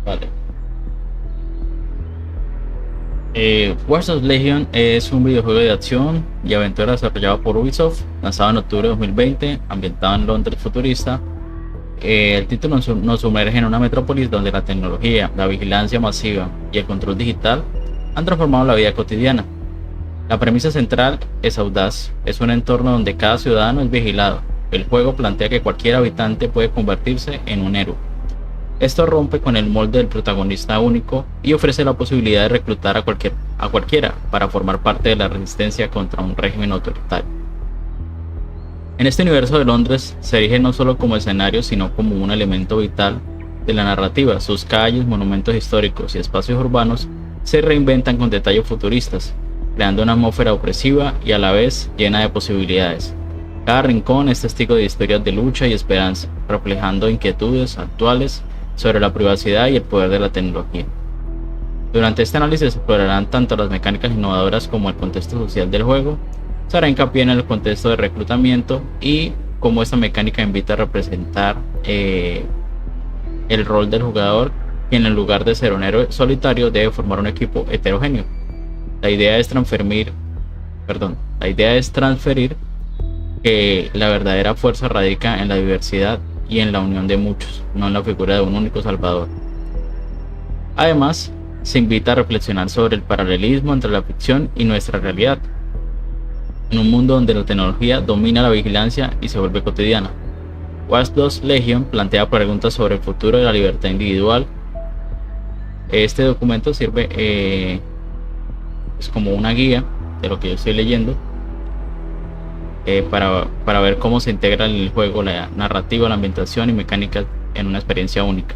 Vale. Watch Dogs Legion es un videojuego de acción y aventura desarrollado por Ubisoft, lanzado en octubre de 2020, ambientado en Londres futurista. El título nos sumerge en una metrópolis donde la tecnología, la vigilancia masiva y el control digital han transformado la vida cotidiana. La premisa central es audaz, es un entorno donde cada ciudadano es vigilado. El juego plantea que cualquier habitante puede convertirse en un héroe. Esto rompe con el molde del protagonista único y ofrece la posibilidad de reclutar a cualquiera para formar parte de la resistencia contra un régimen autoritario. En este universo de Londres se erige no solo como escenario, sino como un elemento vital de la narrativa. Sus calles, monumentos históricos y espacios urbanos se reinventan con detalles futuristas, creando una atmósfera opresiva y a la vez llena de posibilidades. Cada rincón es testigo de historias de lucha y esperanza, reflejando inquietudes actuales sobre la privacidad y el poder de la tecnología. Durante este análisis se explorarán tanto las mecánicas innovadoras como el contexto social del juego. Se hará hincapié en el contexto de reclutamiento y cómo esta mecánica invita a representar el rol del jugador, quien en lugar de ser un héroe solitario debe formar un equipo heterogéneo. La idea es transferir que la verdadera fuerza radica en la diversidad y en la unión de muchos, no en la figura de un único salvador. Además, se invita a reflexionar sobre el paralelismo entre la ficción y nuestra realidad, en un mundo donde la tecnología domina la vigilancia y se vuelve cotidiana. Watch Dogs Legion plantea preguntas sobre el futuro de la libertad individual. Este documento sirve es como una guía de lo que yo estoy leyendo, para ver cómo se integra en el juego la narrativa, la ambientación y mecánicas en una experiencia única.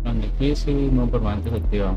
Plan difícil, no permanente desactivado.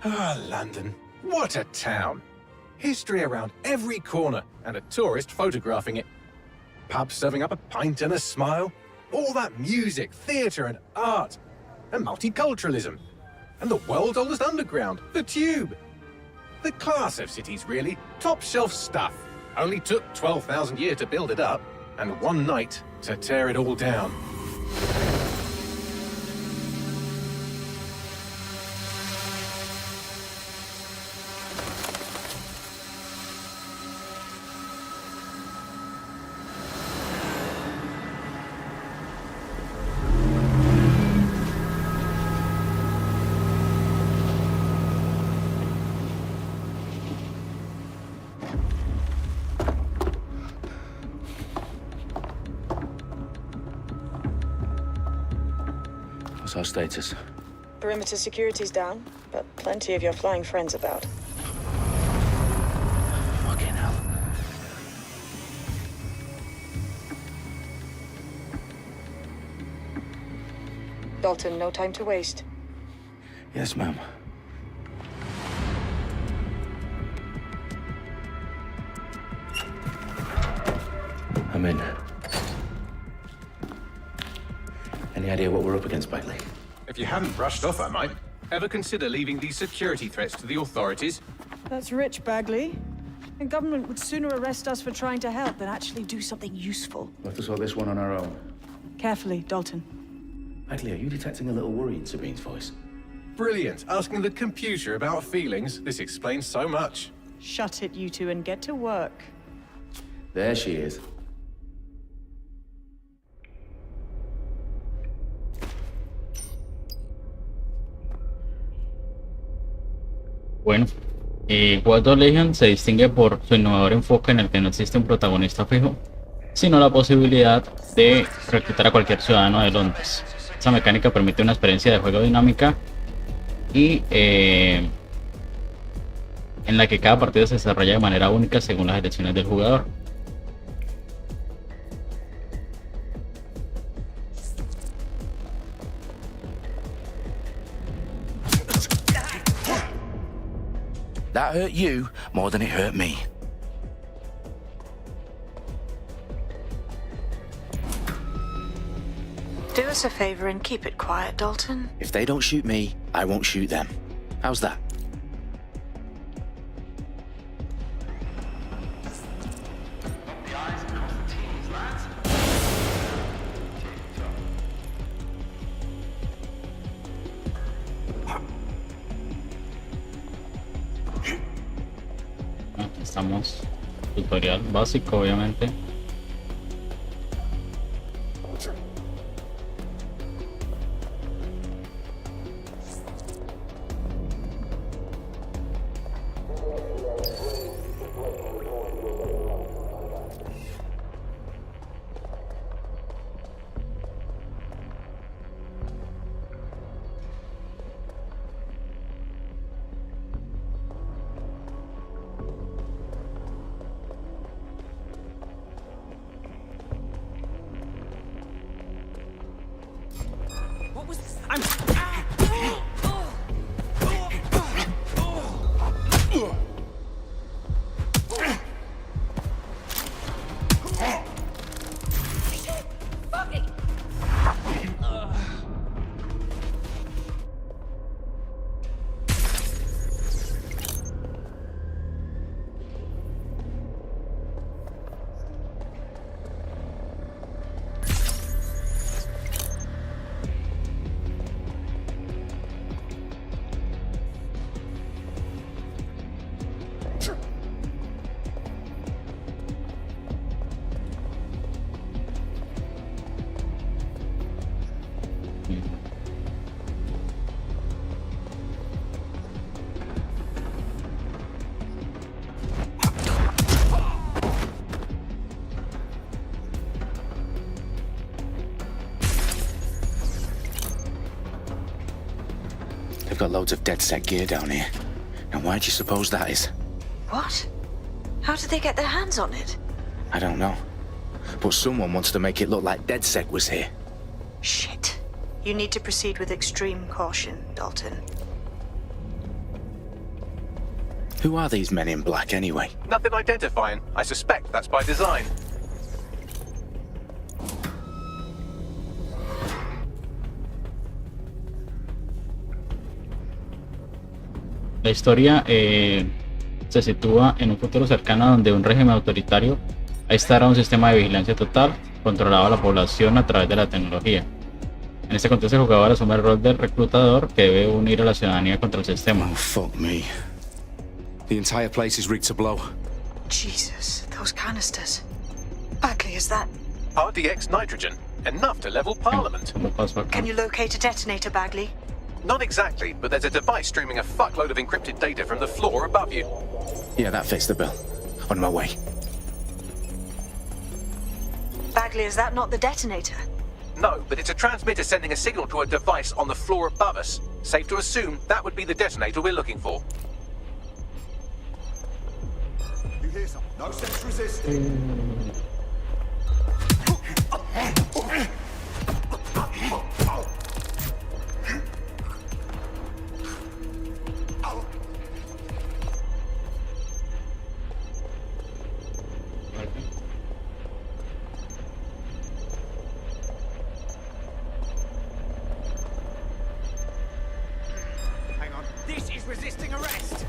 Ah, London. What a town. History around every corner and a tourist photographing it. Pubs serving up a pint and a smile. All that music, theatre and art. And multiculturalism. And the world's oldest underground, the Tube. The class of cities, really. Top shelf stuff. Only took 12,000 years to build it up, and one night to tear it all down. What's our status? Perimeter security's down, but plenty of your flying friends about. Fucking hell. Dalton, no time to waste. Yes, ma'am. I'm in. Any idea what we're up against, Bagley? If you hadn't brushed off, I might. Ever consider leaving these security threats to the authorities? That's rich, Bagley. The government would sooner arrest us for trying to help than actually do something useful. We'll have to sort this one on our own. Carefully, Dalton. Bagley, are you detecting a little worry in Sabine's voice? Brilliant. Asking the computer about feelings. This explains so much. Shut it, you two, and get to work. There she is. Bueno, Watch Dogs Legion se distingue por su innovador enfoque en el que no existe un protagonista fijo, sino la posibilidad de reclutar a cualquier ciudadano de Londres. Esa mecánica permite una experiencia de juego dinámica y en la que cada partido se desarrolla de manera única según las elecciones del jugador. That hurt you more than it hurt me. Do us a favor and keep it quiet, Dalton. If they don't shoot me, I won't shoot them. How's that? Aquí estamos, tutorial básico obviamente. They've got loads of dead set gear down here. And why do you suppose that is? What? How did they get their hands on it? I don't know. But someone wants to make it look like DedSec was here. Shit. You need to proceed with extreme caution, Dalton. Who are these men in black anyway? Nothing identifying. I suspect that's by design. La historia se sitúa en un futuro cercano donde un régimen autoritario instala un sistema de vigilancia total controlado a la población a través de la tecnología. En este contexto, el jugador asume el rol del reclutador que debe unir a la ciudadanía contra el sistema. Oh, fuck me. The entire place is rigged to blow. Jesus, those canisters. Bagley, is that... RDX nitrogen. Enough to level Parliament. Can you locate a detonator, Bagley? Not exactly, but there's a device streaming a fuckload of encrypted data from the floor above you. Yeah, that fits the bill. On my way. Bagley, is that not the detonator? No, but it's a transmitter sending a signal to a device on the floor above us. Safe to assume that would be the detonator we're looking for. You hear something? No sense resisting. Hang on. This is resisting arrest.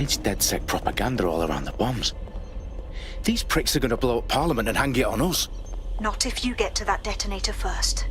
staged DedSec propaganda all around the bombs. These pricks are gonna blow up Parliament and hang it on us. Not if you get to that detonator first.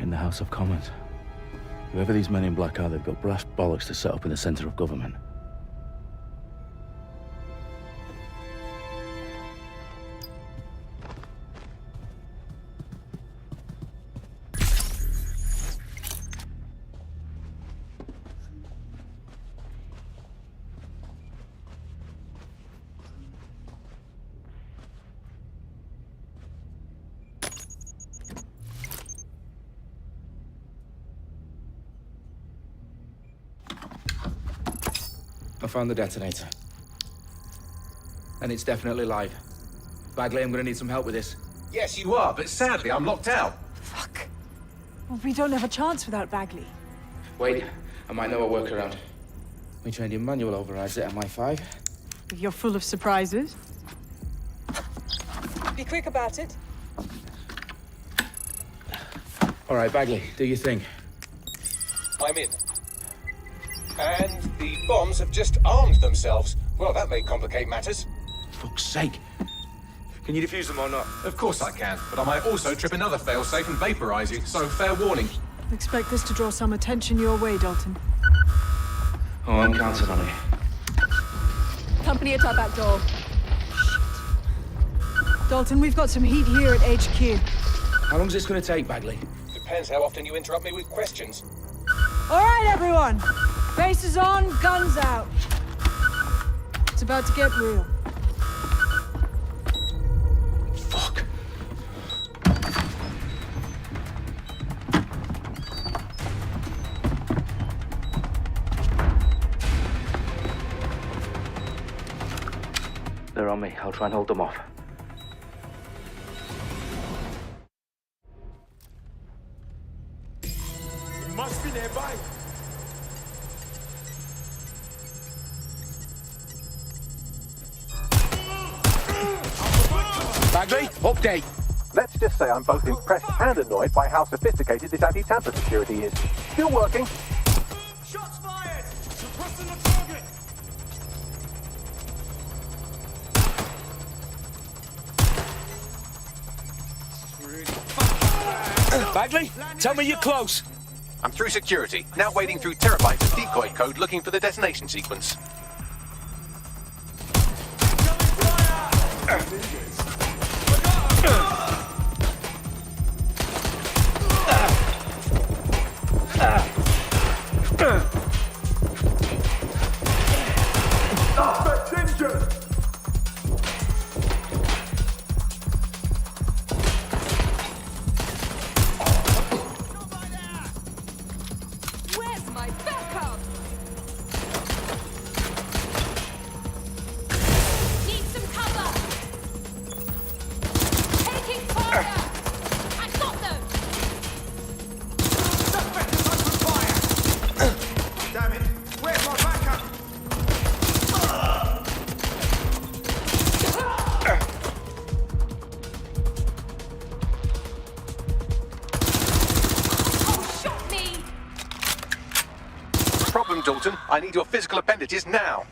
In the House of Commons. Whoever these men in black are, they've got brass bollocks to set up in the centre of government. I found the detonator. And it's definitely live. Bagley, I'm gonna need some help with this. Yes, you are, but sadly, I'm locked out. Fuck. Well, we don't have a chance without Bagley. Wait, I might know a workaround. We trained in manual overrides at MI5. You're full of surprises. Be quick about it. All right, Bagley, do your thing. I'm in. And the bombs have just armed themselves. Well, that may complicate matters. Fuck's sake. Can you defuse them or not? Of course I can, but I might also trip another failsafe and vaporize you, so fair warning. Expect this to draw some attention your way, Dalton. Oh, I'm counting on it. Company at our back door. Dalton, we've got some heat here at HQ. How long's this gonna take, Bagley? Depends how often you interrupt me with questions. All right, everyone. Faces on, guns out. It's about to get real. Fuck. They're on me. I'll try and hold them off. It must be nearby. Bagley, update. Let's just say I'm both impressed and annoyed by how sophisticated this anti-tamper security is. Still working. Shots fired! Suppressing the target! Bagley, tell me you're close. I'm through security, now wading through terabytes of decoy code looking for the detonation sequence. Suspect injured! Where's my backup? Need some cover! Taking fire! I got them! Suspect is under fire! Damn it! Where's my backup? Oh, shot me! Problem, Dalton. I need your physical appendages now.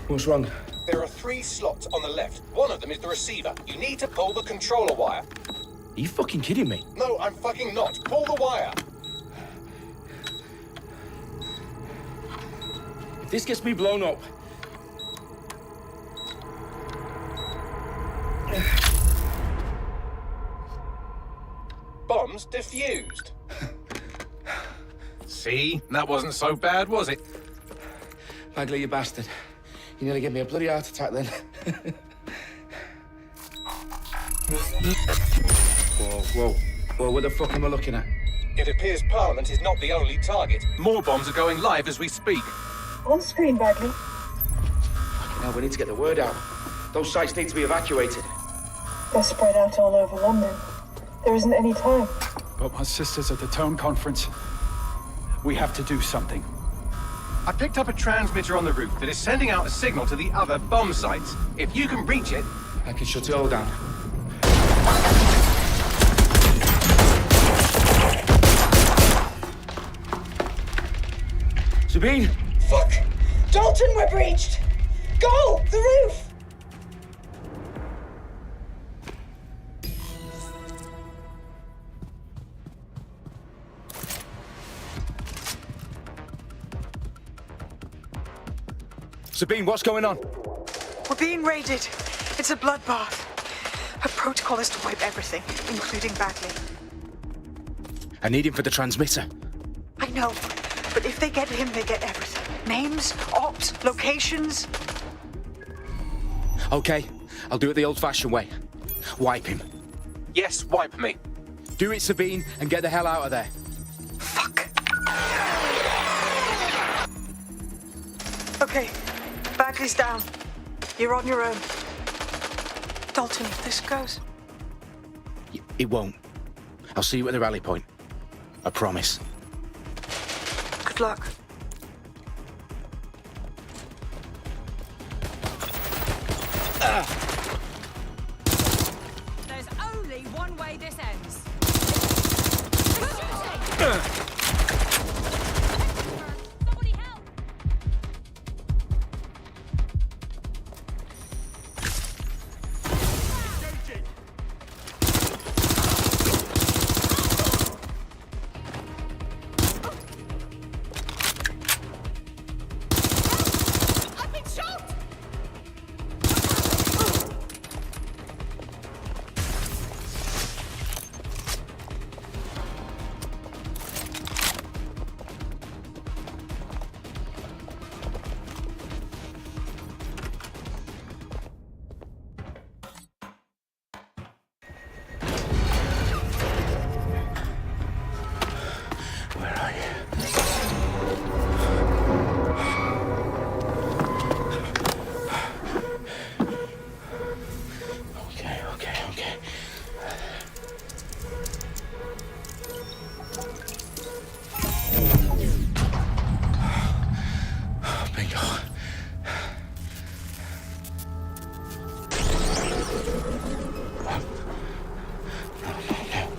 What's wrong? There are 3 slots on the left. One of them is the receiver. You need to pull the controller wire. Are you fucking kidding me? No, I'm fucking not. Pull the wire. If this gets me blown up, Bombs defused. See? That wasn't so bad, was it? Bagley, you bastard. You nearly gave me a bloody heart attack then. Whoa, what the fuck am I looking at? It appears Parliament is not the only target. More bombs are going live as we speak. On screen, Bagley. Now we need to get the word out. Those sites need to be evacuated. They're spread out all over London. There isn't any time. But my sister's at the town conference. We have to do something. I picked up a transmitter on the roof that is sending out a signal to the other bomb sites. If you can reach it... I can shut it all down. Sabine! Fuck! Dalton, we're breached! Go! The roof! Sabine, what's going on? We're being raided. It's a bloodbath. Her protocol is to wipe everything, including Bagley. I need him for the transmitter. I know, but if they get him, they get everything. Names, ops, locations. Okay, I'll do it the old-fashioned way. Wipe him. Yes, wipe me. Do it, Sabine, and get the hell out of there. Fuck. Okay, Bagley's down. You're on your own. Dalton, if this goes... It won't. I'll see you at the rally point. I promise. Good luck. There's only one way this ends. Somebody help! I've been shot! Where are you? Okay. Bingo.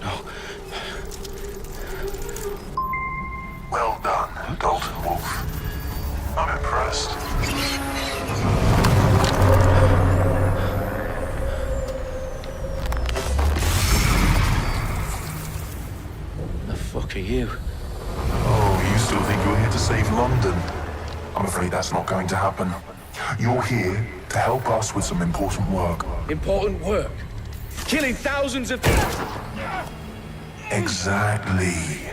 No. Well done, Dalton Wolf. I'm impressed. The fuck are you? Oh, you still think you're here to save London? I'm afraid that's not going to happen. You're here to help us with some important work. Important work. Killing thousands of... Exactly.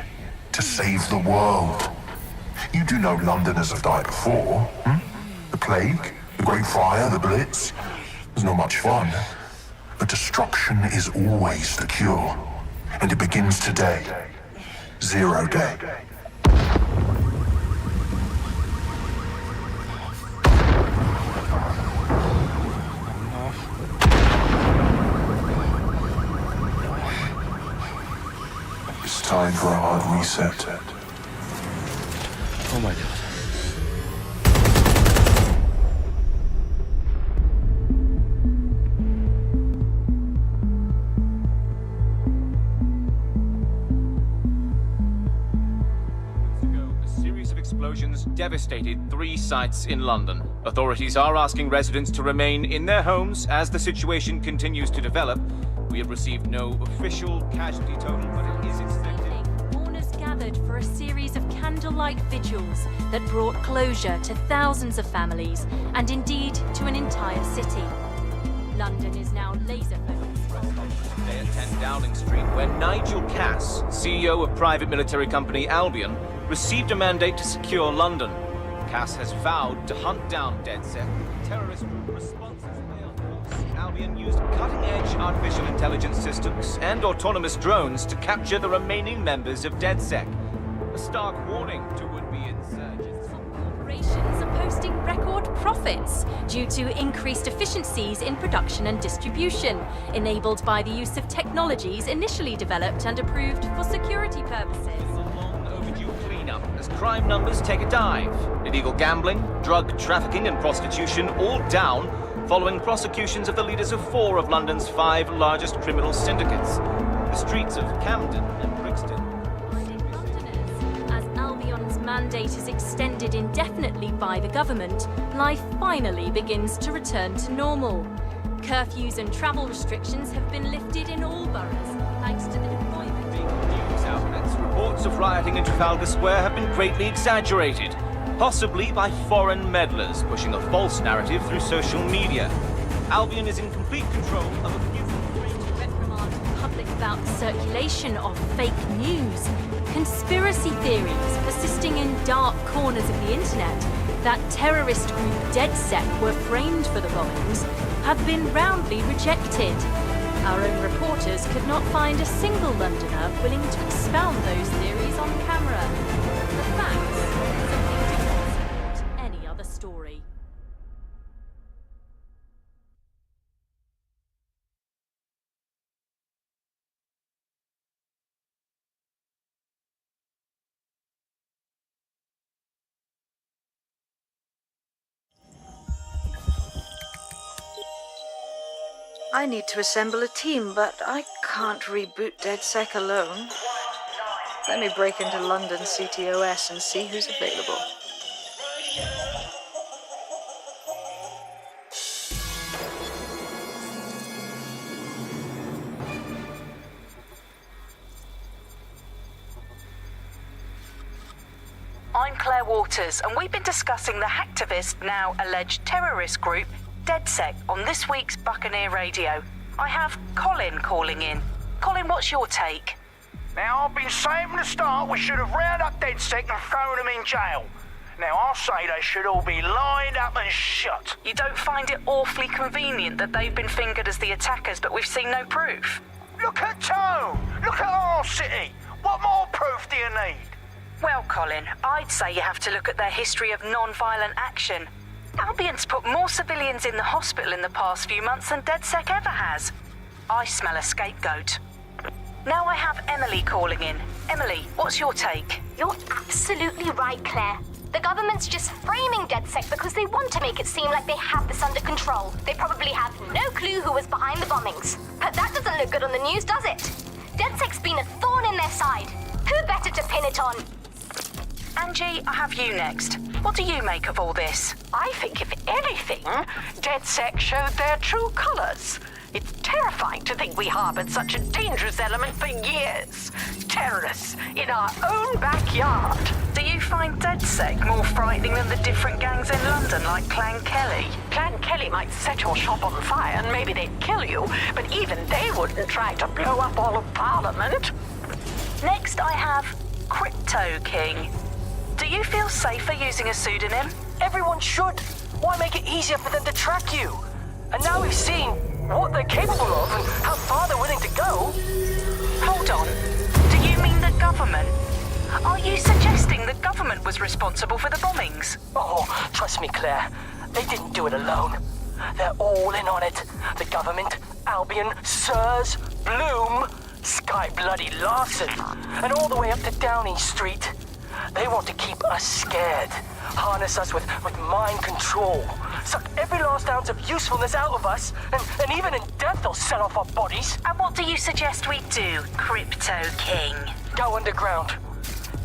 To save the world. You do know Londoners have died before, hmm? The plague, the Great Fire, the Blitz. It's not much fun. But destruction is always the cure. And it begins today. 0 day. It's time for a hard reset. Oh my god. A series of explosions devastated 3 sites in London. Authorities are asking residents to remain in their homes as the situation continues to develop. We have received no official casualty total, but it is expected. Mourners gathered for a series of candlelight vigils that brought closure to thousands of families and indeed to an entire city. London is now laser-focused. Today at 10 Dowling Street, where Nigel Cass, CEO of private military company Albion, received a mandate to secure London. Cass has vowed to hunt down DedSec. Terrorist group responses failed. Albion used cutting-edge artificial intelligence systems and autonomous drones to capture the remaining members of DedSec. A stark warning to would-be insurgents. Corporations are posting record profits due to increased efficiencies in production and distribution, enabled by the use of technologies initially developed and approved for security purposes. Cleanup as crime numbers take a dive. Illegal gambling, drug trafficking and prostitution all down following prosecutions of the leaders of 4 of London's 5 largest criminal syndicates. The streets of Camden and Brixton. As Albion's mandate is extended indefinitely by the government, life finally begins to return to normal. Curfews and travel restrictions have been lifted in all boroughs, thanks to the deployment. News outlets, reports of rioting in Trafalgar Square have been greatly exaggerated, possibly by foreign meddlers pushing a false narrative through social media. Albion is in complete control of a few reprimand the public about the circulation of fake news, conspiracy theories persisting in dark corners of the internet that terrorist group DedSec were framed for the bombings have been roundly rejected. Our own reporters could not find a single Londoner willing to expound those theories on camera. The facts simply do not support any other story. I need to assemble a team, but I can't reboot DedSec alone. Let me break into London CTOS and see who's available. I'm Claire Waters, and we've been discussing the hacktivist, now alleged terrorist group, DedSec, on this week's Buccaneer Radio. I have Colin calling in. Colin, what's your take? Now, I've been saying from the start we should have rounded up DedSec and thrown them in jail. Now, I'll say they should all be lined up and shot. You don't find it awfully convenient that they've been fingered as the attackers, but we've seen no proof? Look at Tone! Look at our city! What more proof do you need? Well, Colin, I'd say you have to look at their history of non-violent action. Albion's put more civilians in the hospital in the past few months than DedSec ever has. I smell a scapegoat. Now I have Emily calling in. Emily, what's your take? You're absolutely right, Claire. The government's just framing DedSec because they want to make it seem like they have this under control. They probably have no clue who was behind the bombings. But that doesn't look good on the news, does it? DedSec's been a thorn in their side. Who better to pin it on? Angie, I have you next. What do you make of all this? I think, if anything, DedSec showed their true colors. It's terrifying to think we harbored such a dangerous element for years. Terrorists in our own backyard. Do you find DedSec more frightening than the different gangs in London, like Clan Kelly? Clan Kelly might set your shop on fire and maybe they'd kill you, but even they wouldn't try to blow up all of Parliament. Next, I have Crypto King. Do you feel safer using a pseudonym? Everyone should. Why make it easier for them to track you? And now we've seen what they're capable of and how far they're willing to go. Hold on. Do you mean the government? Are you suggesting the government was responsible for the bombings? Oh, trust me, Claire. They didn't do it alone. They're all in on it. The government, Albion, Sirs, Bloom, Sky Bloody Larson, and all the way up to Downing Street. They want to keep us scared, harness us with mind control, suck every last ounce of usefulness out of us, and even in death they'll sell off our bodies. And what do you suggest we do, Crypto King? Go underground.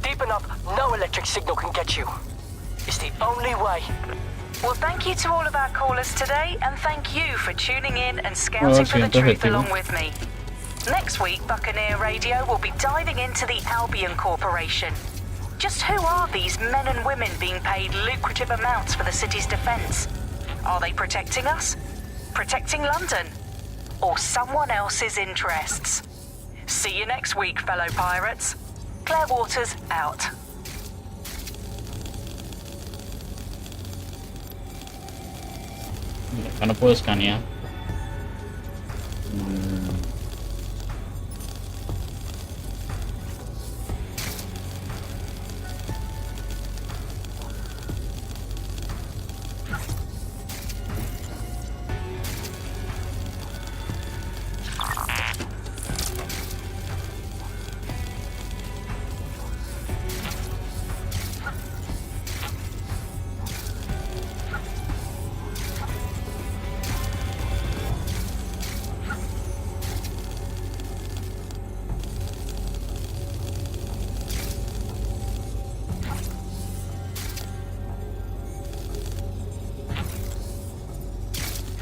Deep enough, no electric signal can get you. It's the only way. Well, thank you to all of our callers today, and thank you for tuning in and scouting for the truth along with me. Next week, Buccaneer Radio will be diving into the Albion Corporation. Just who are these men and women being paid lucrative amounts for the city's defense? Are they protecting us? protecting London, or someone else's interests. See you next week, fellow pirates. Claire Waters out. Acá no puedo escanear.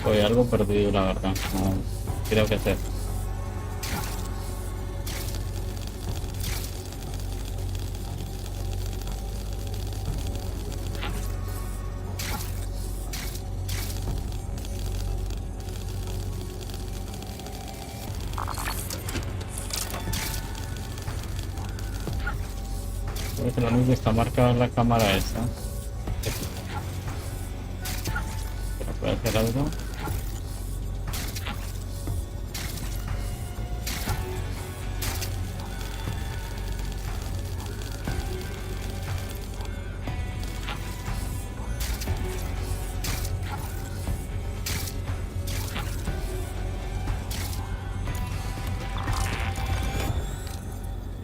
Estoy algo perdido, la verdad. No creo que hacer. Creo que lo único que está marcada es la cámara esta. Pero puede hacer algo.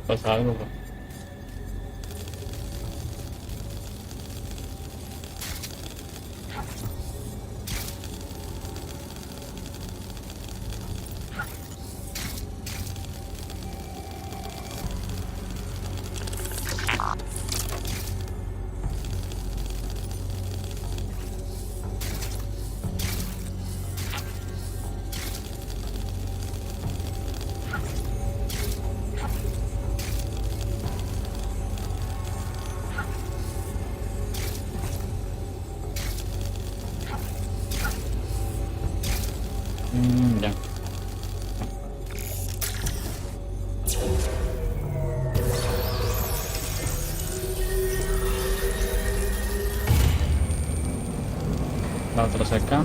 Pasa algo. Ya. La otra cerca.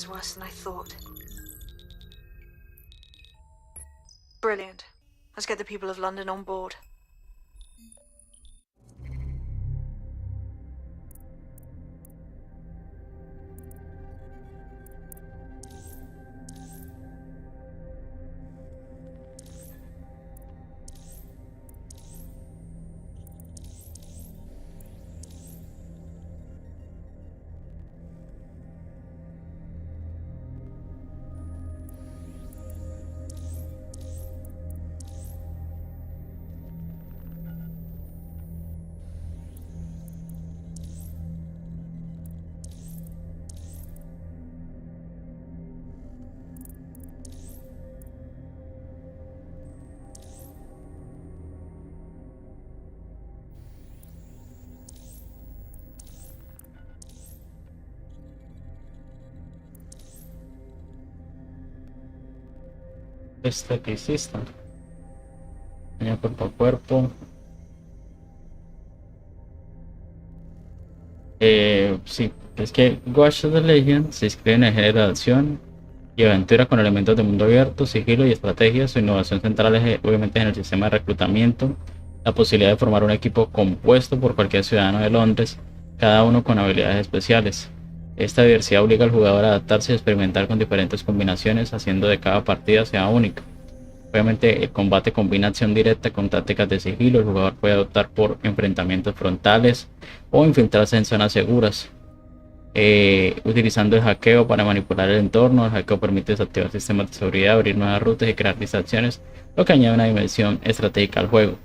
Worse than I thought. Brilliant. Let's get the people of London on board. Esteticista. Daño cuerpo a cuerpo. Sí, es que Watch of the Legion se inscribe en el género de acción y aventura con elementos de mundo abierto, sigilo y estrategia. Su innovación central es obviamente en el sistema de reclutamiento, la posibilidad de formar un equipo compuesto por cualquier ciudadano de Londres, cada uno con habilidades especiales. Esta diversidad obliga al jugador a adaptarse y experimentar con diferentes combinaciones, haciendo de cada partida sea única. Obviamente el combate combina acción directa con tácticas de sigilo. El jugador puede optar por enfrentamientos frontales o infiltrarse en zonas seguras, utilizando el hackeo para manipular el entorno. El hackeo permite desactivar sistemas de seguridad, abrir nuevas rutas y crear distracciones, lo que añade una dimensión estratégica al juego.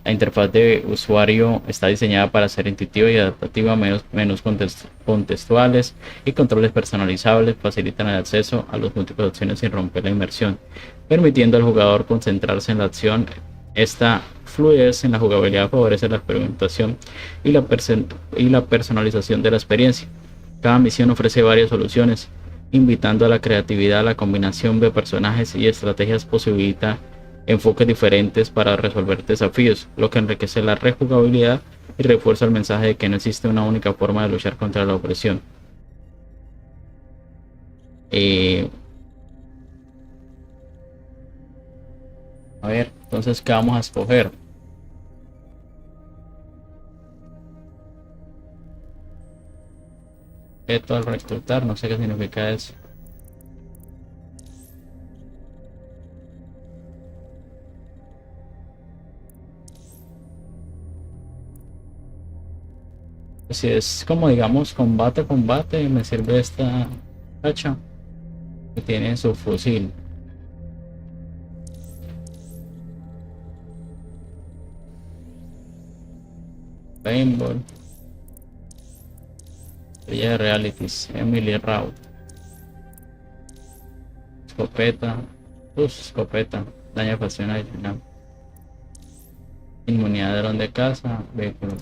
La interfaz de usuario está diseñada para ser intuitiva y adaptativa. Menús contextuales y controles personalizables facilitan el acceso a las múltiples opciones sin romper la inmersión, permitiendo al jugador concentrarse en la acción. Esta fluidez en la jugabilidad favorece la experimentación y la personalización de la experiencia. Cada misión ofrece varias soluciones, invitando a la creatividad. La combinación de personajes y estrategias posibilita enfoques diferentes para resolver desafíos, lo que enriquece la rejugabilidad y refuerza el mensaje de que no existe una única forma de luchar contra la opresión. A ver, entonces, ¿qué vamos a escoger? Esto al reclutar, no sé qué significa eso. Si es como digamos combate, me sirve esta hacha que tiene su fusil. Paintball. Estrella de realities, Emily Raut. Escopeta. Escopeta. Daño pasión adicional. Inmunidad de dron de caza. Vehículo.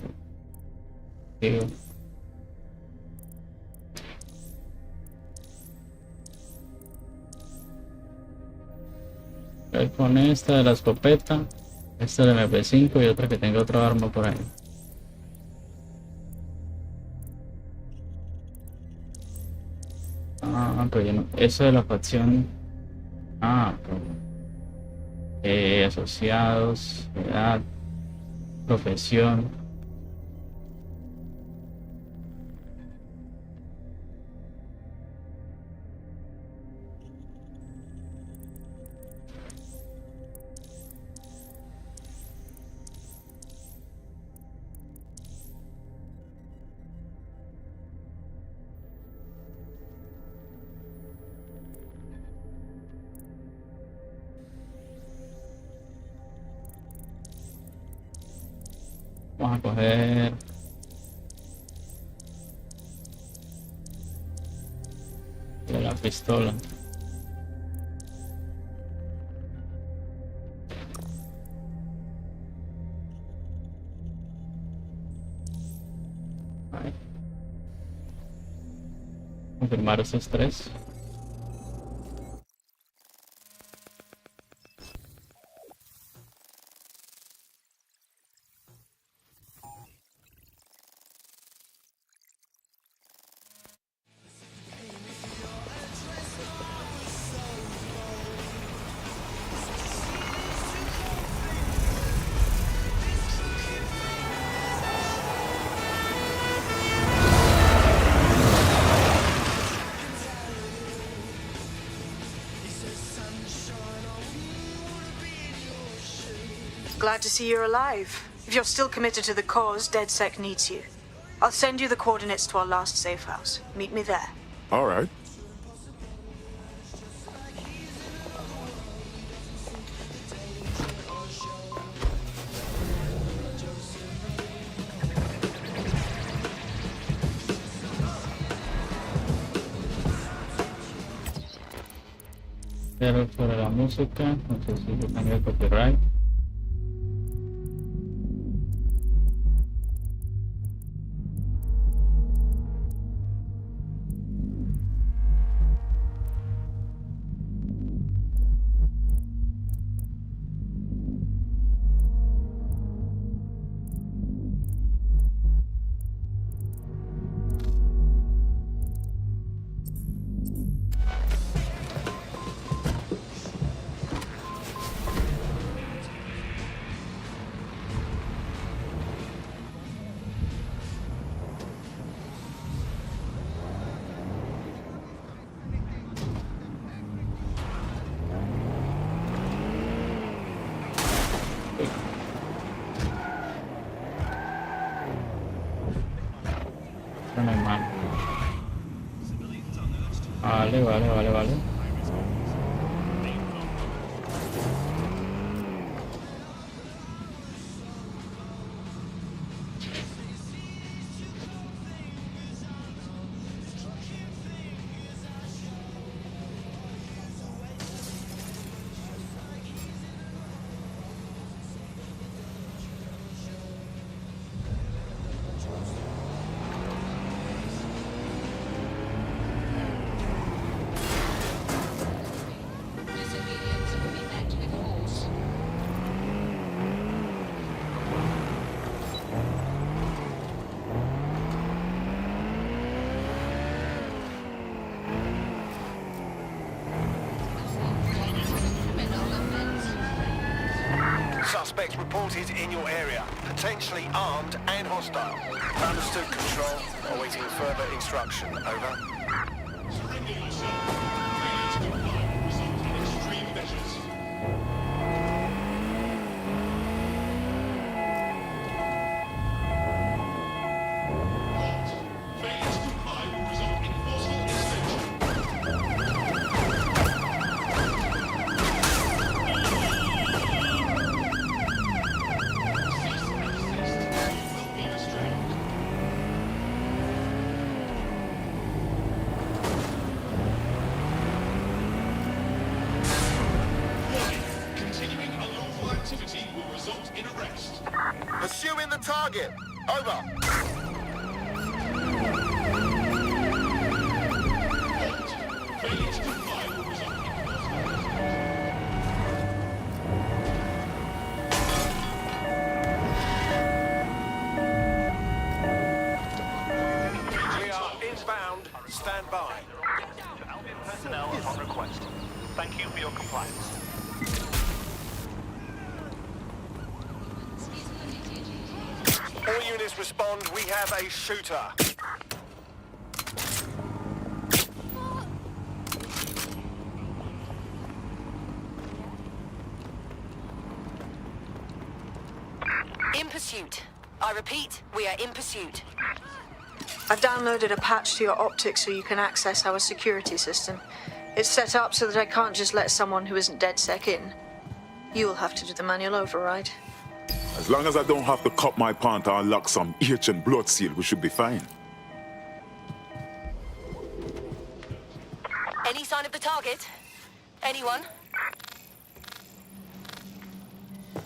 Voy con esta de la escopeta, esta del MP5 y otra que tenga otra arma por ahí. Pero yo no, eso de la facción. Asociados, edad, profesión. Vamos a coger de la pistola. Ahí. Confirmar esos tres. Glad to see you're alive. If you're still committed to the cause, DedSec needs you. I'll send you the coordinates to our last safe house. Meet me there. All right. Pero sobre la música, no sé si yo tengo el copyright. No hay mal. Vale. Suspects reported in your area, potentially armed and hostile. Understood, Control. Awaiting further instruction. Over. Pursuing the target. Over. We are inbound. Stand by. Albion personnel upon request. Thank you for your compliance. All units respond. We have a shooter. In pursuit. I repeat, we are in pursuit. I've downloaded a patch to your optics so you can access our security system. It's set up so that I can't just let someone who isn't DedSec in. You'll have to do the manual override. As long as I don't have to cut my pant or lock some ancient blood seal, we should be fine. Any sign of the target? Anyone? Look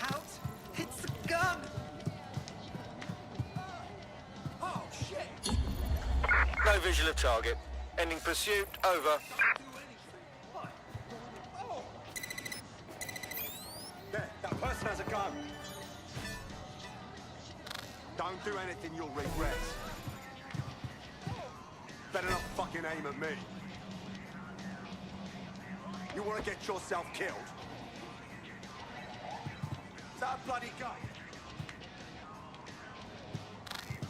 out! It's a gun! Oh, shit! No visual of target. Ending pursuit. Over. There, that person has a gun. Don't do anything you'll regret. Better not fucking aim at me. You want to get yourself killed? Is that a bloody gun?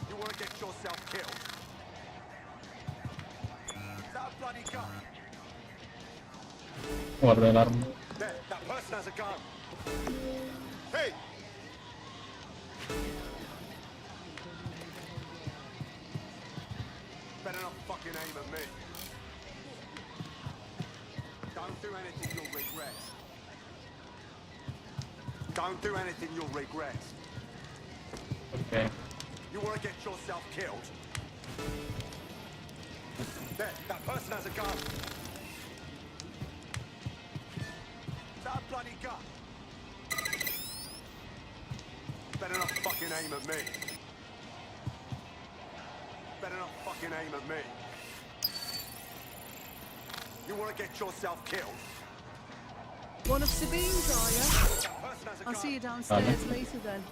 You want to get yourself killed? Is that a bloody gun? Guarda el arma. There, that person has a gun. Hey! Better not fucking aim at me. Don't do anything you'll regret. Don't do anything you'll regret. Okay. You want to get yourself killed? There, that person has a gun. Is that a bloody gun? Better not fucking aim at me. Better not fucking aim at me. You want to get yourself killed? One of Sabine's, are you? I'll see you downstairs later then.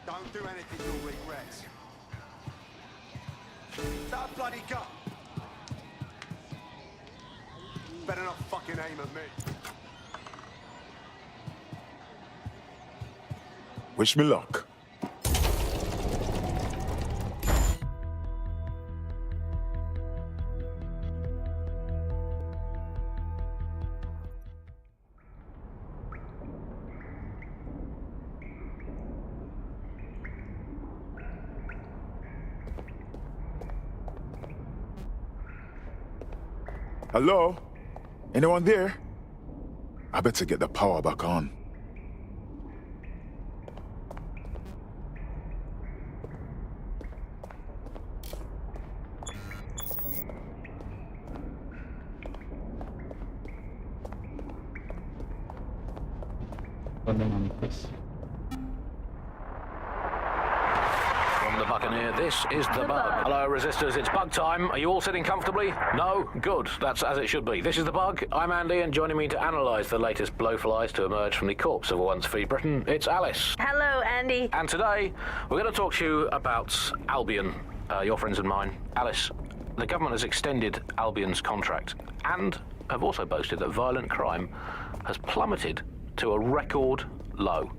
Don't do anything you'll regret. Is that a bloody gun? Better not fucking aim at me. Wish me luck. Hello? Anyone there? I better get the power back on. From the Buccaneer, this is the Bug. Hello, Resistors, it's Bug time. Are you all sitting comfortably? No? Good. That's as it should be. This is the Bug. I'm Andy, and joining me to analyse the latest blowflies to emerge from the corpse of a once free Britain, it's Alice. Hello, Andy. And today, we're going to talk to you about Albion, your friends and mine. Alice, the government has extended Albion's contract and have also boasted that violent crime has plummeted to a record low.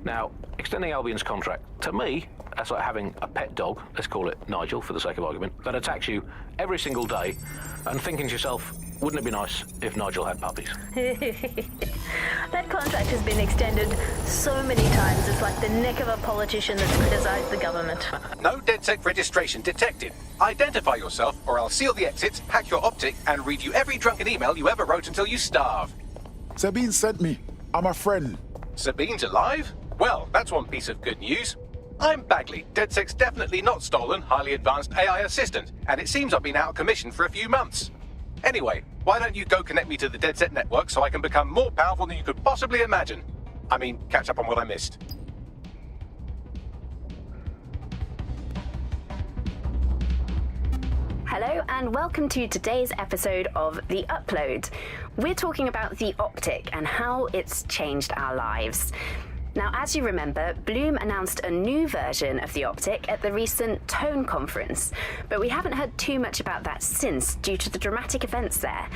Now, extending Albion's contract, to me, that's like having a pet dog, let's call it Nigel for the sake of argument, that attacks you every single day and thinking to yourself, wouldn't it be nice if Nigel had puppies? That contract has been extended so many times, it's like the neck of a politician that's criticised the government. No DedSec registration detected. Identify yourself or I'll seal the exits, hack your optic, and read you every drunken email you ever wrote until you starve. Sabine sent me. I'm a friend. Sabine's alive? Well, that's one piece of good news. I'm Bagley, DedSec's definitely not stolen, highly advanced AI assistant, and it seems I've been out of commission for a few months. Anyway, why don't you go connect me to the DedSec network so I can become more powerful than you could possibly imagine? I mean, catch up on what I missed. Hello and welcome to today's episode of The Upload. We're talking about the optic and how it's changed our lives. Now, as you remember, Bloom announced a new version of the optic at the recent Tone conference, but we haven't heard too much about that since due to the dramatic events there.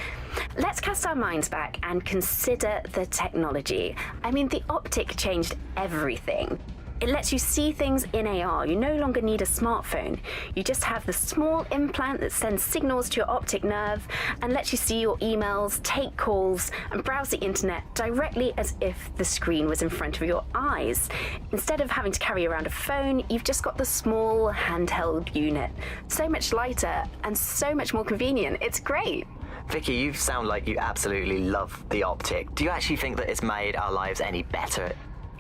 Let's cast our minds back and consider the technology. I mean, the optic changed everything. It lets you see things in AR. You no longer need a smartphone. You just have the small implant that sends signals to your optic nerve and lets you see your emails, take calls, and browse the internet directly as if the screen was in front of your eyes. Instead of having to carry around a phone, you've just got the small handheld unit. So much lighter and so much more convenient. It's great. Vicky, you sound like you absolutely love the optic. Do you actually think that it's made our lives any better?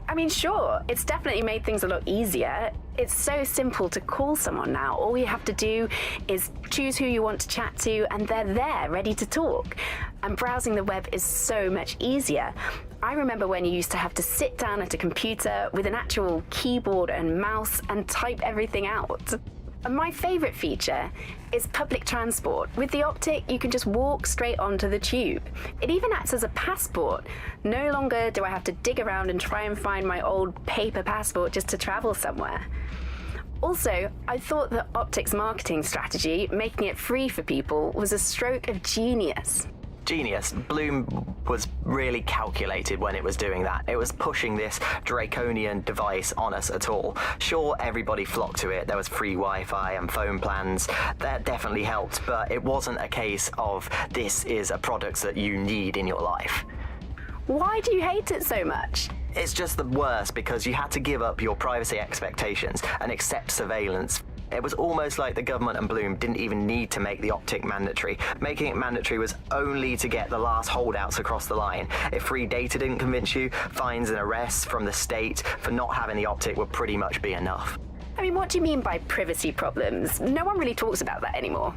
I mean, sure, it's definitely made things a lot easier. It's so simple to call someone now. All you have to do is choose who you want to chat to and they're there, ready to talk. And browsing the web is so much easier. I remember when you used to have to sit down at a computer with an actual keyboard and mouse and type everything out. And my favourite feature is public transport. With the optic, you can just walk straight onto the tube. It even acts as a passport. No longer do I have to dig around and try and find my old paper passport just to travel somewhere. Also, I thought that optic's marketing strategy, making it free for people, was a stroke of genius. Genius. Bloom was really calculated when it was doing that. It was pushing this draconian device on us at all. Sure, everybody flocked to it. There was free Wi-Fi and phone plans. That definitely helped, but it wasn't a case of this is a product that you need in your life. Why do you hate it so much? It's just the worst because you had to give up your privacy expectations and accept surveillance. It was almost like the government and Bloom didn't even need to make the optic mandatory. Making it mandatory was only to get the last holdouts across the line. If free data didn't convince you, fines and arrests from the state for not having the optic would pretty much be enough. I mean, what do you mean by privacy problems? No one really talks about that anymore.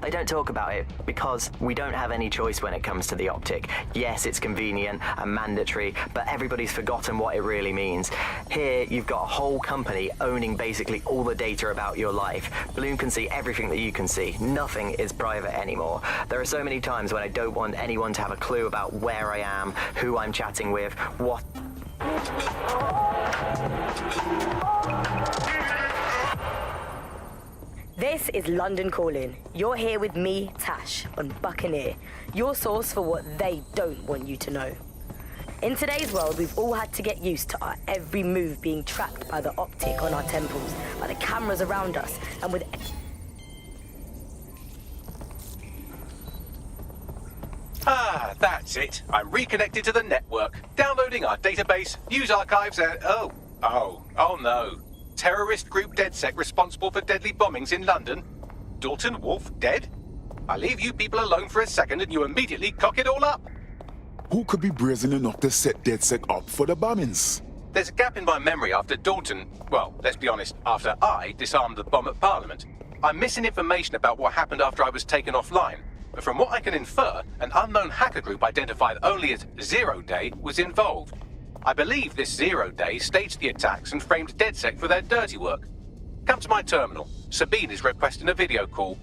They don't talk about it because we don't have any choice when it comes to the optic. Yes, it's convenient and mandatory, but everybody's forgotten what it really means. Here, you've got a whole company owning basically all the data about your life. Bloom can see everything that you can see. Nothing is private anymore. There are so many times when I don't want anyone to have a clue about where I am, who I'm chatting with, what... This is London Calling. You're here with me, Tash, on Buccaneer, your source for what they don't want you to know. In today's world, we've all had to get used to our every move being tracked by the optic on our temples, by the cameras around us, and with... Ah, that's it. I'm reconnected to the network, downloading our database, news archives, and... Oh no. Terrorist group DedSec responsible for deadly bombings in London? Dalton Wolf dead? I leave you people alone for a second and you immediately cock it all up. Who could be brazen enough to set DedSec up for the bombings? There's a gap in my memory after Dalton, well, let's be honest, after I disarmed the bomb at Parliament. I'm missing information about what happened after I was taken offline, but from what I can infer, an unknown hacker group identified only as Zero Day was involved. I believe this Zero Day staged the attacks and framed DedSec for their dirty work. Come to my terminal. Sabine is requesting a video call.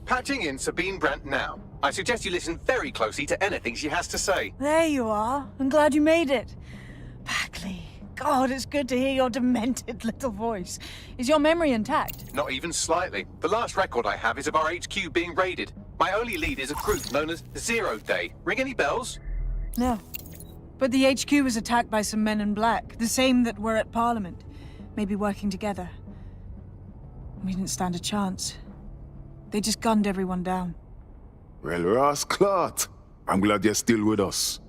Patching in Sabine Brandt now. I suggest you listen very closely to anything she has to say. There you are. I'm glad you made it. Bagley. God, it's good to hear your demented little voice. Is your memory intact? Not even slightly. The last record I have is of our HQ being raided. My only lead is a group known as Zero Day. Ring any bells? No. But the HQ was attacked by some men in black, the same that were at Parliament. Maybe working together. We didn't stand a chance. They just gunned everyone down. Well, Ross Clark, I'm glad you're still with us.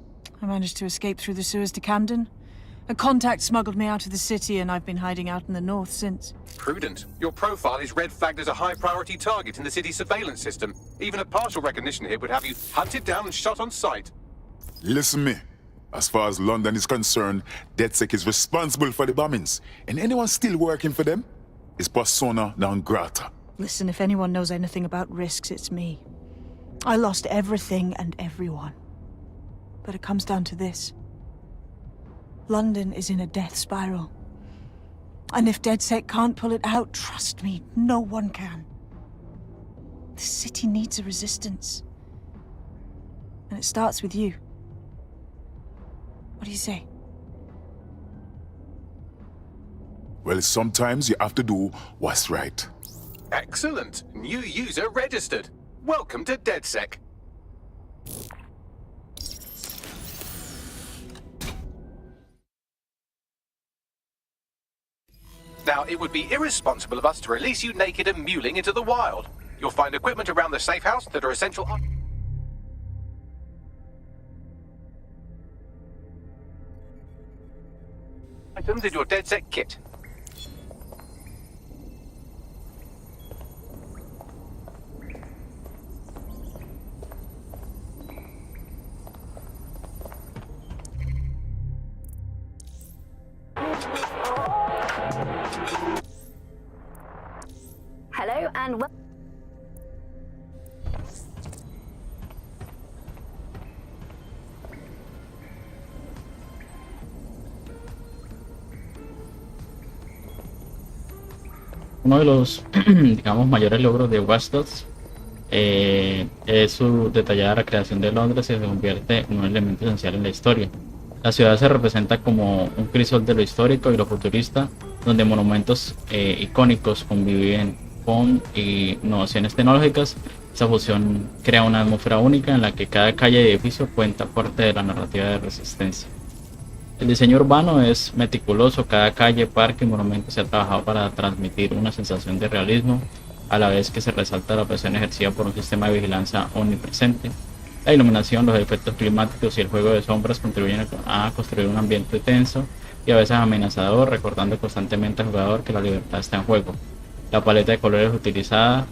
I managed to escape through the sewers to Camden. A contact smuggled me out of the city, and I've been hiding out in the north since. Prudent. Your profile is red flagged as a high-priority target in the city's surveillance system. Even a partial recognition here would have you hunted down and shot on sight. Listen me. As far as London is concerned, DedSec is responsible for the bombings, and anyone still working for them is persona non grata. Listen, if anyone knows anything about risks, it's me. I lost everything and everyone. But it comes down to this. London is in a death spiral. And if DedSec can't pull it out, trust me, no one can. The city needs a resistance. And it starts with you. What do you say? Well, sometimes you have to do what's right. Excellent. New user registered. Welcome to DedSec. Now, it would be irresponsible of us to release you naked and mewling into the wild. You'll find equipment around the safe house that are essential items in your DedSec kit. Hello and welcome. Uno de los, digamos, mayores logros de Watch Dogs es su detallada recreación de Londres y se convierte en un elemento esencial en la historia. La ciudad se representa como un crisol de lo histórico y lo futurista, donde monumentos icónicos conviven con innovaciones tecnológicas. Esa fusión crea una atmósfera única en la que cada calle y edificio cuenta parte de la narrativa de resistencia. El diseño urbano es meticuloso, cada calle, parque y monumento se ha trabajado para transmitir una sensación de realismo, a la vez que se resalta la presión ejercida por un sistema de vigilancia omnipresente. La iluminación, los efectos climáticos y el juego de sombras contribuyen a construir un ambiente tenso y a veces amenazador, recordando constantemente al jugador que la libertad está en juego. La paleta de colores utilizada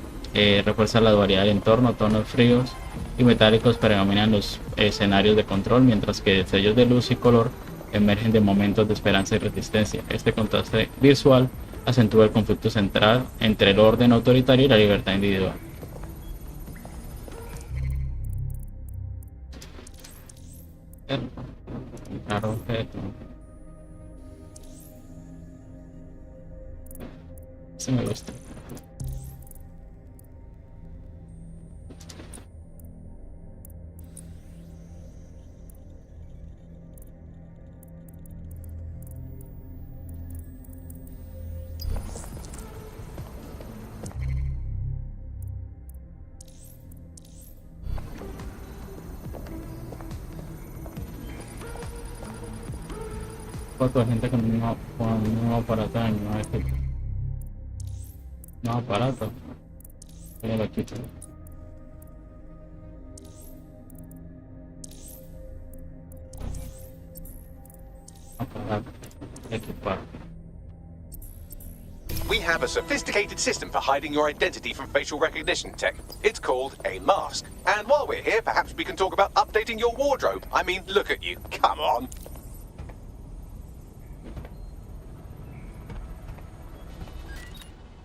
refuerza la dualidad del entorno, tonos fríos y metálicos predominan los escenarios de control, mientras que destellos de luz y color emergen de momentos de esperanza y resistencia. Este contraste visual acentúa el conflicto central entre el orden autoritario y la libertad individual. Claro, sí me gusta. Foto de gente con un aparato de no aparato. Pero lo quito. para equipar. We have a sophisticated system for hiding your identity from facial recognition tech. It's called a mask. And while we're here, perhaps we can talk about updating your wardrobe. I mean, look at you. Come on.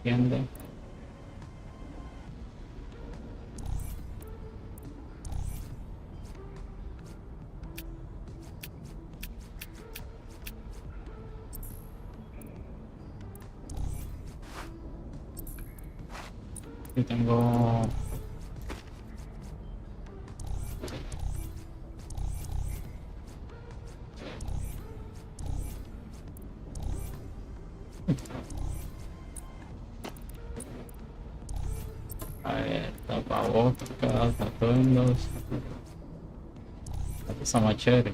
¿Entiende? Yo tengo a ver, tapabocas, atuendos. Esto está más chévere.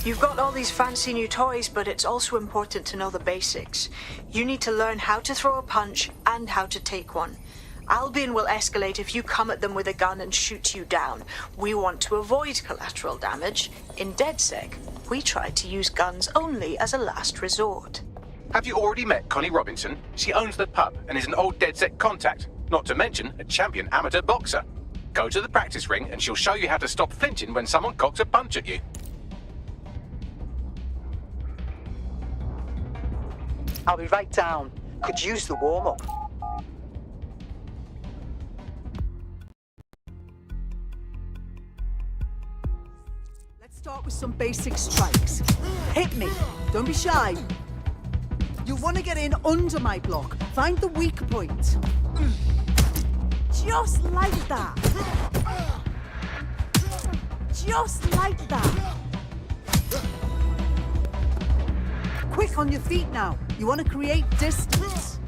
You've got all these fancy new toys, but it's also important to know the basics. You need to learn how to throw a punch and how to take one. Albion will escalate if you come at them with a gun and shoot you down. We want to avoid collateral damage. In DedSec, we try to use guns only as a last resort. Have you already met Connie Robinson? She owns the pub and is an old DedSec contact, not to mention a champion amateur boxer. Go to the practice ring and she'll show you how to stop flinching when someone cocks a punch at you. I'll be right down. Could use the warm-up. Let's start with some basic strikes. Hit me. Don't be shy. You want to get in under my block. Find the weak point. Just like that. Just like that. Quick on your feet now. You want to create distance.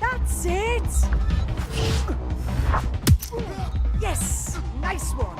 That's it. Yes, nice one.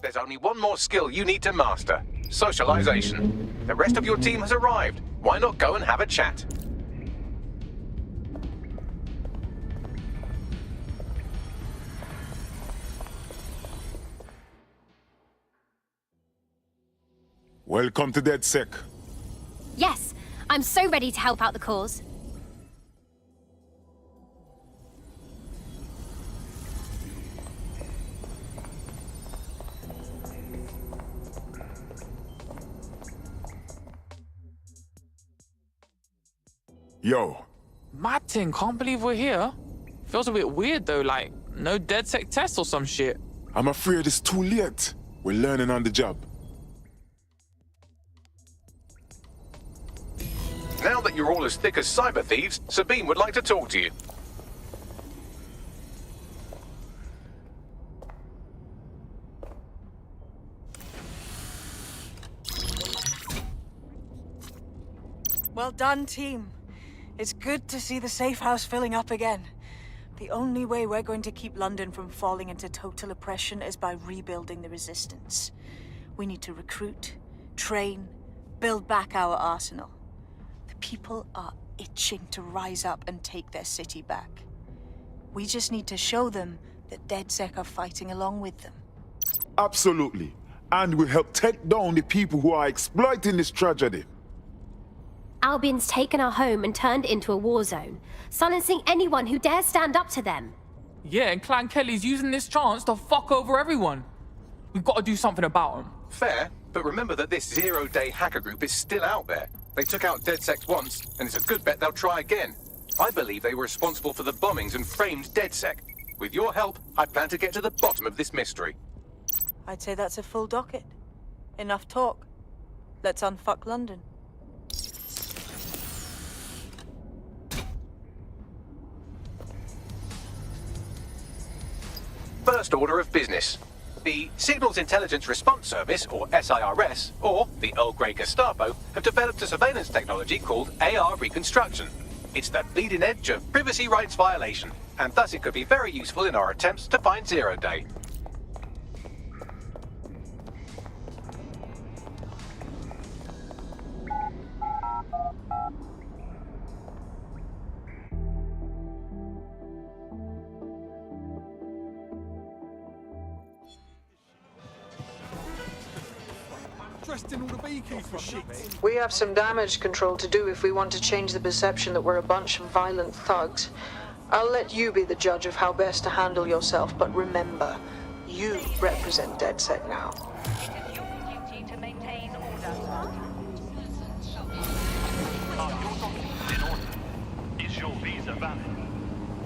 There's only one more skill you need to master. Socialization. The rest of your team has arrived. Why not go and have a chat? Welcome to DedSec. Yes, I'm so ready to help out the cause. Yo. Martin, can't believe we're here. Feels a bit weird though, like no DedSec test or some shit. I'm afraid it's too late. We're learning on the job. Now that you're all as thick as cyber thieves, Sabine would like to talk to you. Well done, team. It's good to see the safe house filling up again. The only way we're going to keep London from falling into total oppression is by rebuilding the resistance. We need to recruit, train, build back our arsenal. The people are itching to rise up and take their city back. We just need to show them that DedSec are fighting along with them. Absolutely. And we'll help take down the people who are exploiting this tragedy. Albion's taken our home and turned it into a war zone, silencing anyone who dares stand up to them. Yeah, and Clan Kelly's using this chance to fuck over everyone. We've got to do something about them. Fair, but remember that this zero-day hacker group is still out there. They took out DedSec once, and it's a good bet they'll try again. I believe they were responsible for the bombings and framed DedSec. With your help, I plan to get to the bottom of this mystery. I'd say that's a full docket. Enough talk. Let's unfuck London. First order of business. The Signals Intelligence Response Service, or SIRS, or the Earl Grey Gestapo, have developed a surveillance technology called AR Reconstruction. It's the bleeding edge of privacy rights violation, and thus it could be very useful in our attempts to find Zero Day. We have some damage control to do if we want to change the perception that we're a bunch of violent thugs. I'll let you be the judge of how best to handle yourself, but remember, you represent DedSec now. Is your visa valid?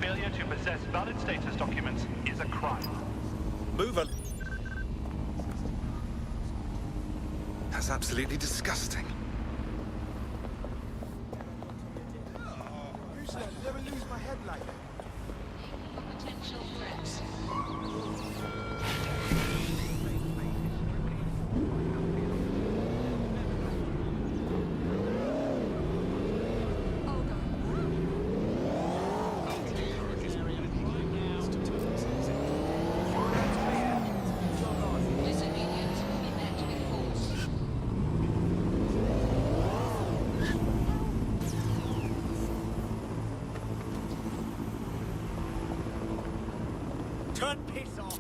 Failure to possess valid status documents is a crime. Move on. That's absolutely disgusting. Never lose my headlight. Potential threats. Turn piss off.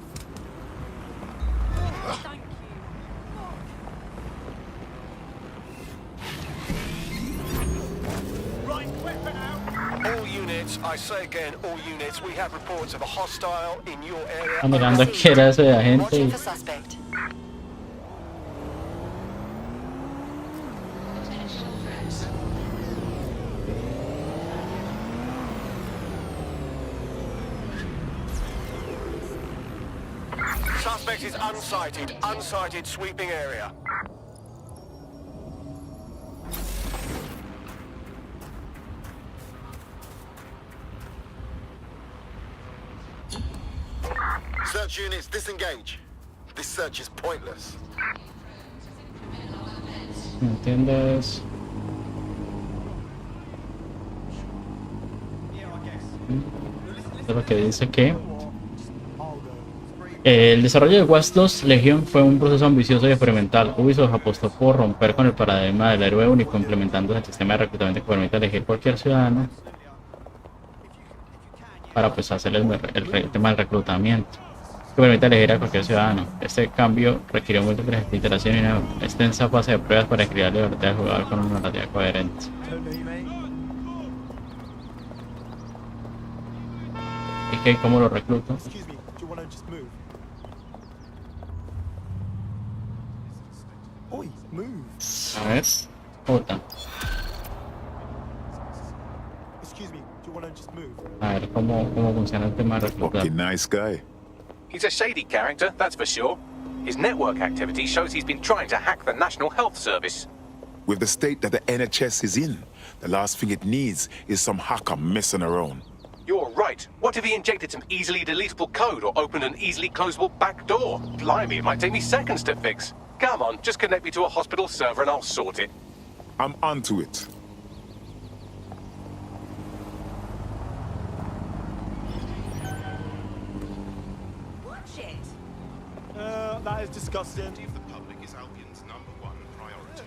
Thank you. Right, weapon out. All units, I say again, all units, we have reports of a hostile in your area. Mirando que era eso de la gente. Watching for suspect. Suspect is unsighted. Unsighted sweeping area. Search units, disengage. This search is pointless. ¿Me entiendes? Es lo que dice que el desarrollo de Watch 2 Legion fue un proceso ambicioso y experimental. Ubisoft apostó por romper con el paradigma del héroe único, implementando el sistema de reclutamiento que permite elegir cualquier ciudadano para pues hacer el tema del reclutamiento, que permite elegir a cualquier ciudadano. Este cambio requirió múltiples iteraciones y una extensa fase de pruebas para crear la libertad del jugador con una narrativa coherente. ¿Y que cómo lo recluto? A ver, puta. A ver cómo funciona el tema de reclutar. Fucking nice guy. He's a shady character, that's for sure. His network activity shows he's been trying to hack the National Health Service. With the state that the NHS is in, the last thing it needs is some hacker messing around. You're right. What if he injected some easily deletable code or opened an easily closable back door? Blimey, it might take me seconds to fix. Come on, just connect me to a hospital server and I'll sort it. I'm onto it. up, that is disgusting. Safety of the public is Albion's #1 priority.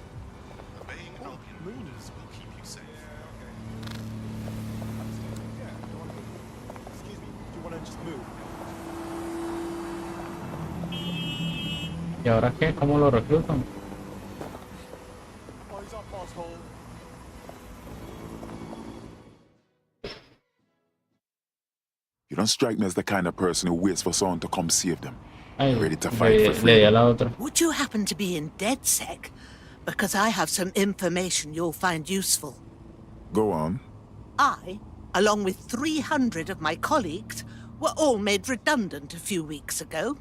Obeying Albion orders will keep you safe. Excuse me, do you want to just move? ¿Y ahora qué? ¿Cómo lo reclutan? Eyes up, asshole. You don't strike me as the kind of person who waits for someone to come save them. Ay, Ready to fight for le freedom. di a la otra. Would you happen to be in DedSec? Because I have some information you'll find useful. Go on. I, along with 300 of my colleagues, were all made redundant a few weeks ago.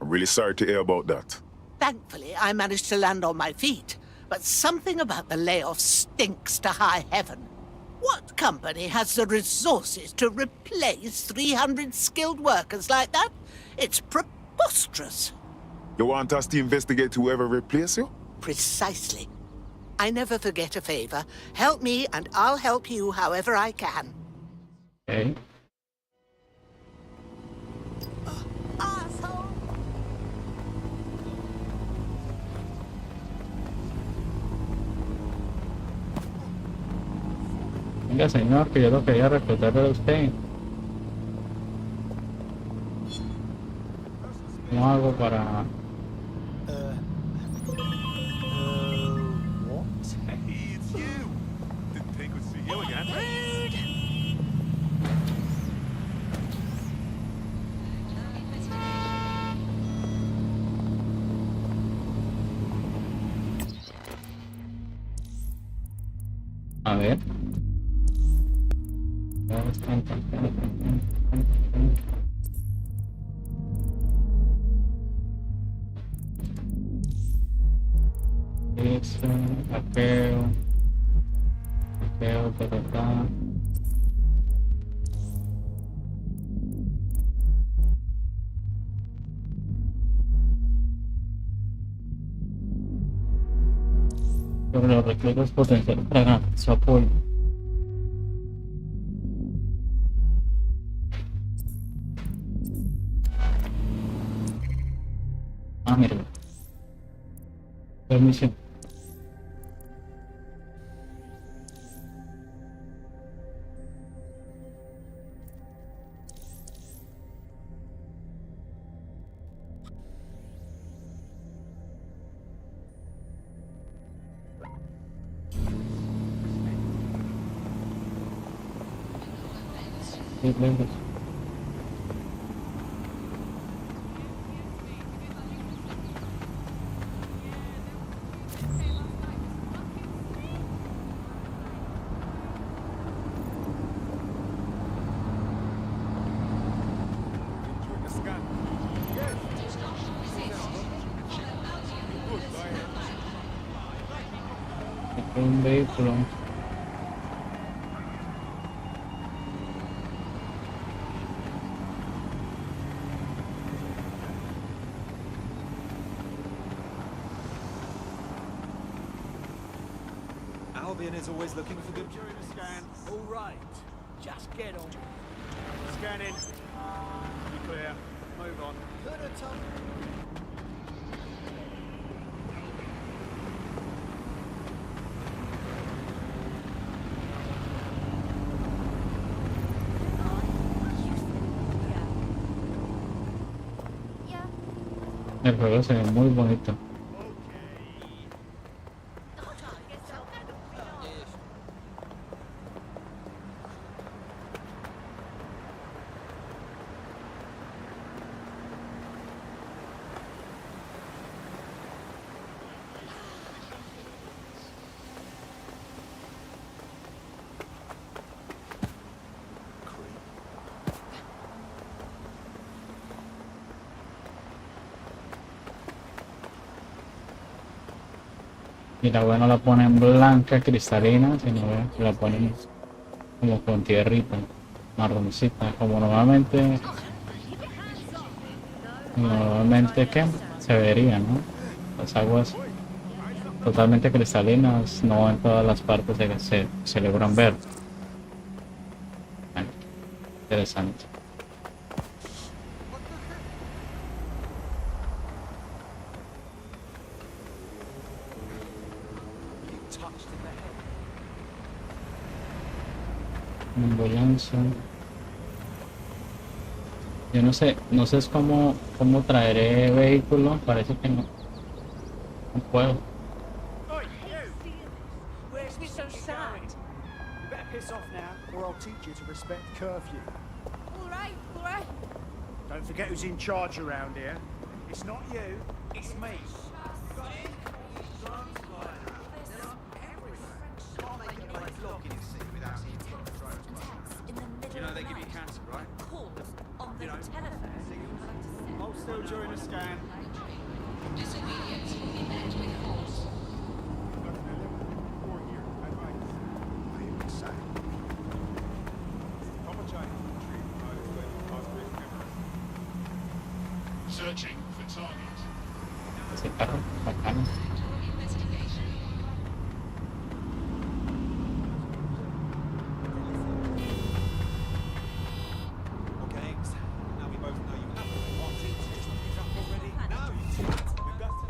I'm really sorry to hear about that. Thankfully, I managed to land on my feet, but something about the layoff stinks to high heaven. What company has the resources to replace 300 skilled workers like that? It's preposterous. You want us to investigate whoever replace you? Precisely. I never forget a favor. Help me and I'll help you however I can. Okay. Asshole! Venga, señor, que yo lo quería reclutar a usted. ¿Cómo hago para...? What? Hey, it's you! Didn't think we'd see you again. A ver. Eso, hackeo, ta. Sobre los reclutas potenciales para ganar su apoyo. Ah, mira. Permisión. Sí, lejos. Un vehículo. Albion is always looking for good during a scan. All right, just get on. Scanning. You clear. Move on. Could have told. El juego se ve muy bonito. Y la wea no la ponen blanca, cristalina, sino que la ponen como con tierrita, marroncita, como normalmente ¿qué? Se vería, ¿no? Las aguas totalmente cristalinas no en todas las partes se logran ver. Bueno, interesante. Ambulancia. Yo no sé es cómo traeré vehículo, parece que no puedo. Oi, you! Where's this so sad? You better piss off now, or I'll teach you to respect curfew. All right. Don't forget who's in charge around here. It's not you, it's me. You know they give you cancer, right? Calls on the telephone. Hold still during the scan. Disobedience will be met with force. Searching for target. Ese carro, bacano. Okay, now we both know you have one. Our teacher is up already. Now you two, we better know.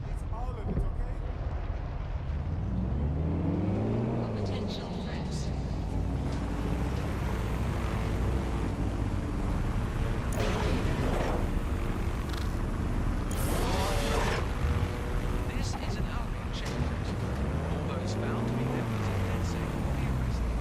It's all of it, okay? Potential threats. This is an Albion checkpoint. All those found to be members of DedSec will be arrested.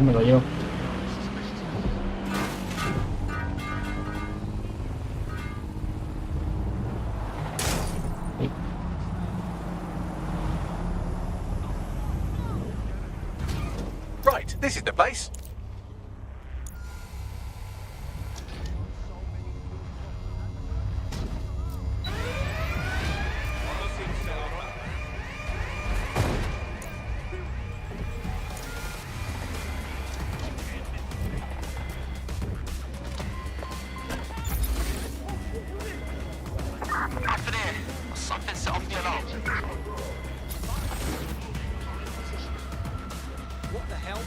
Me lo llevo. Right, this is the place. Something set off the alarm. What the hell?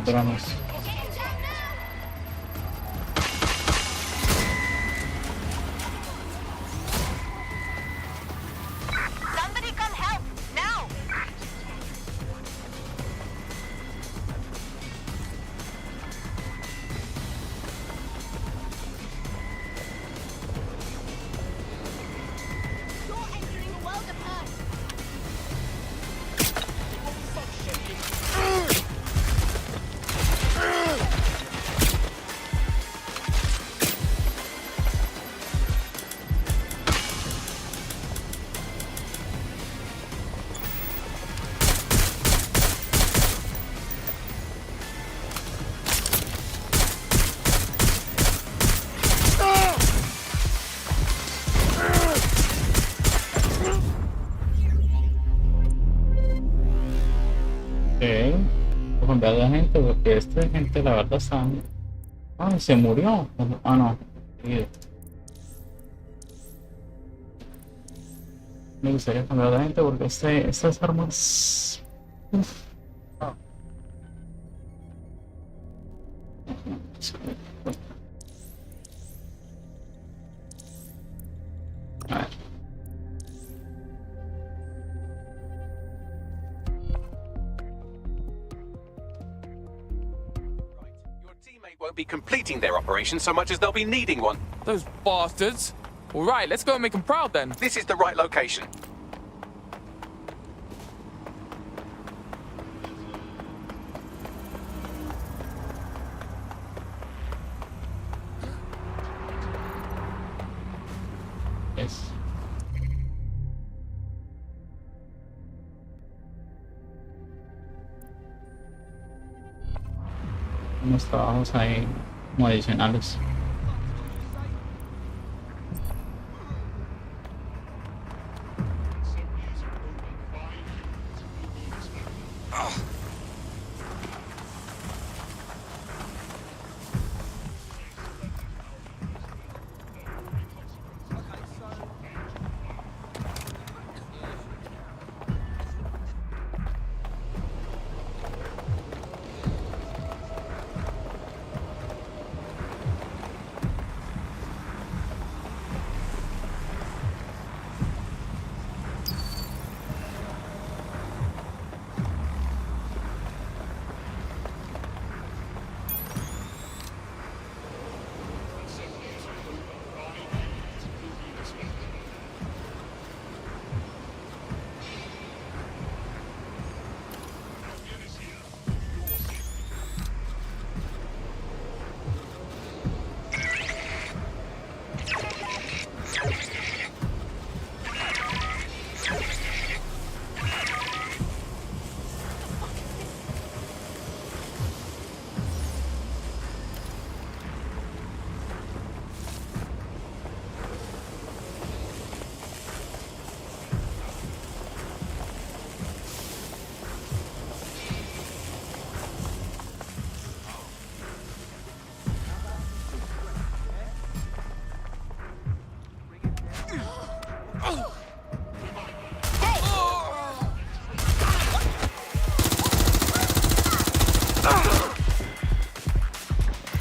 Drones. Somebody come help now! You're entering a world of hurt. Pues cambiar de gente, porque esta gente la verdad está... Ay, se murió. Ah, no. Me gustaría cambiar de gente porque estas armas... Uf. won't be completing their operation so much as they'll be needing one. Those bastards. All right, let's go and make them proud then. This is the right location. Yes. Unos trabajos ahí como adicionales.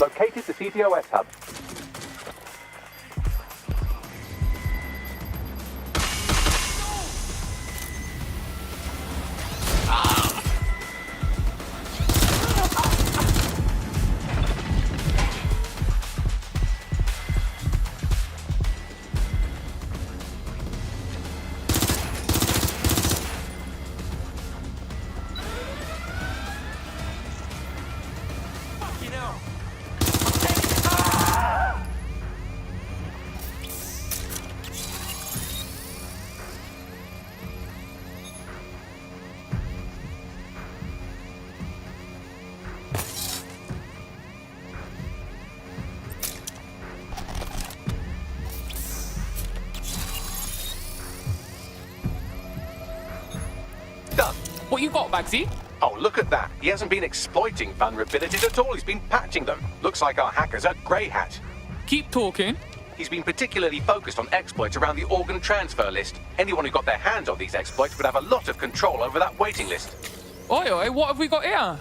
Located the CTOS hub. Done. What you got, Bagsy? Oh, look at that. He hasn't been exploiting vulnerabilities at all. He's been patching them. Looks like our hacker's a grey hat. Keep talking. He's been particularly focused on exploits around the organ transfer list. Anyone who got their hands on these exploits would have a lot of control over that waiting list. Oi, oi, what have we got here?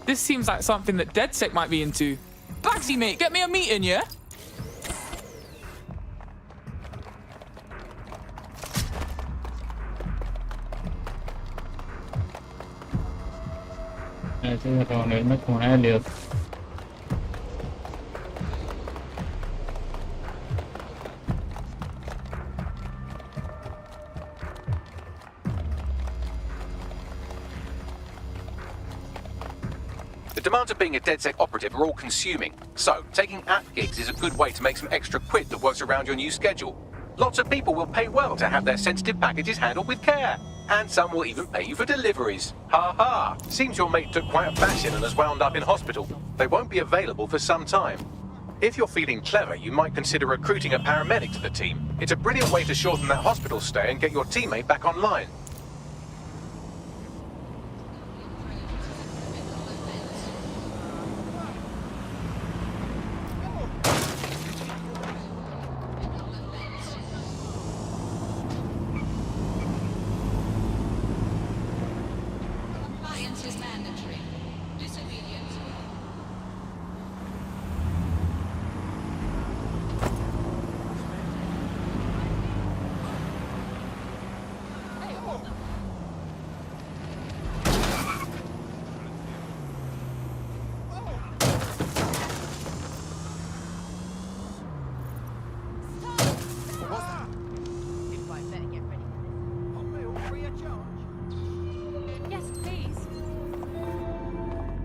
This seems like something that DedSec might be into. Bagsy, mate, get me a meeting, yeah? Estoy reuniendo con Elliot. The demands of being a DedSec operative are all consuming. So, taking app gigs is a good way to make some extra quid that works around your new schedule. Lots of people will pay well to have their sensitive packages handled with care. And some will even pay you for deliveries. Ha ha! Seems your mate took quite a bashing and has wound up in hospital. They won't be available for some time. If you're feeling clever, you might consider recruiting a paramedic to the team. It's a brilliant way to shorten that hospital stay and get your teammate back online. Compliance is mandatory. Disobedience.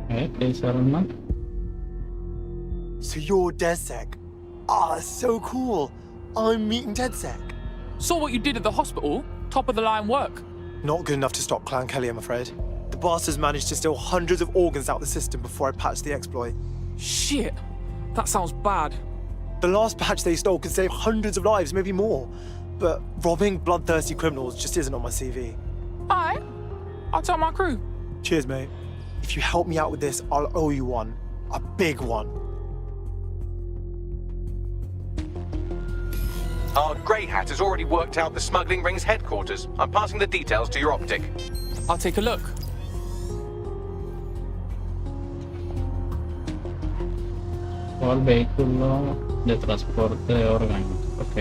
¿qué dice Iron Man? So you're DedSec? Ah, that's so cool. I'm meeting DedSec. Saw what you did at the hospital. Top of the line work. Not good enough to stop Clan Kelly, I'm afraid. The bastards managed to steal hundreds of organs out the system before I patched the exploit. Shit. That sounds bad. The last patch they stole could save hundreds of lives, maybe more. But robbing bloodthirsty criminals just isn't on my CV. Alright. I'll tell my crew. Cheers, mate. If you help me out with this, I'll owe you one. A big one. Our Grey Hat has already worked out the smuggling ring's headquarters. I'm passing the details to your optic. I'll take a look. ¿Cuál vehículo de transporte de órganos? Ok.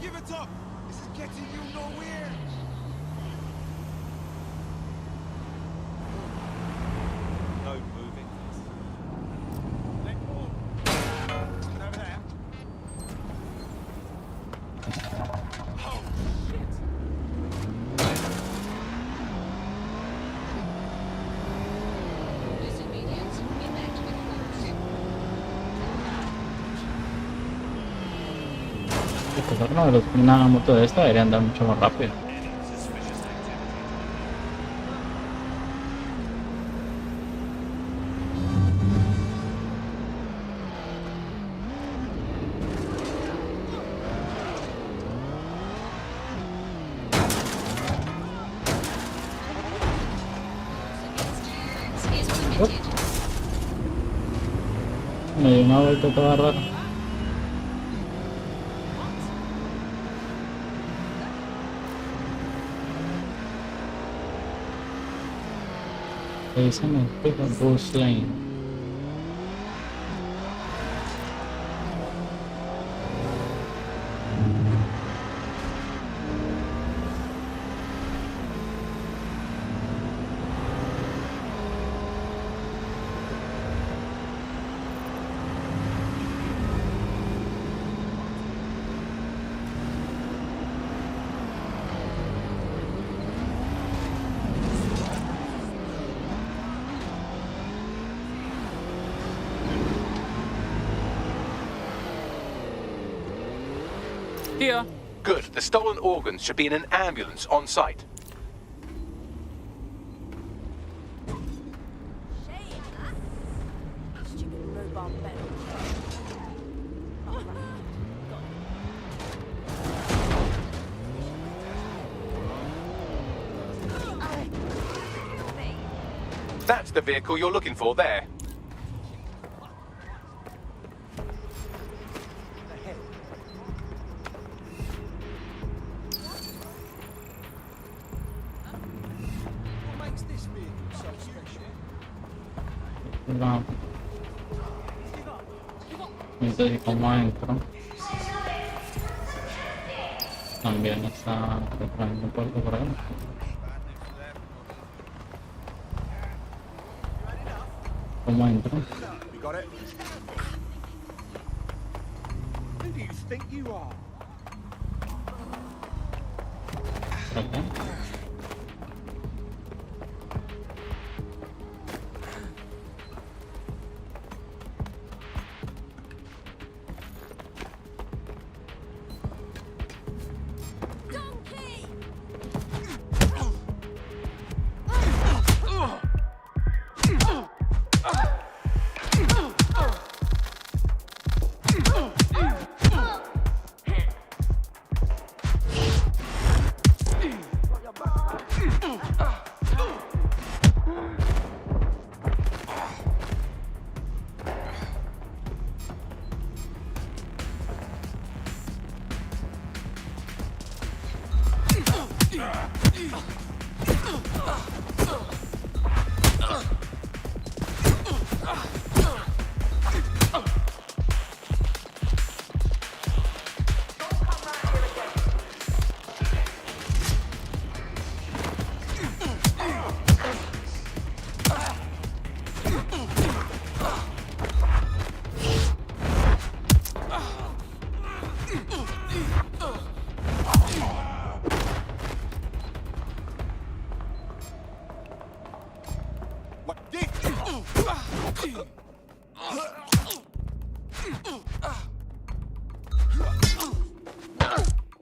Give it up! This is getting you nowhere! No moving. Let go. Over there. Oh, shit! Disobedience, enact with force. Una moto de esta debería andar mucho más rápido. Me dio una vuelta toda rara. Ahí se me explica Bus Lane. Here. Good. The stolen organs should be in an ambulance on site. That's the vehicle you're looking for there. No. Entonces, ¿cómo entro? También está preparando un puerto por ahí. ¿Cómo entro? You got it? Who do you think you are? Okay.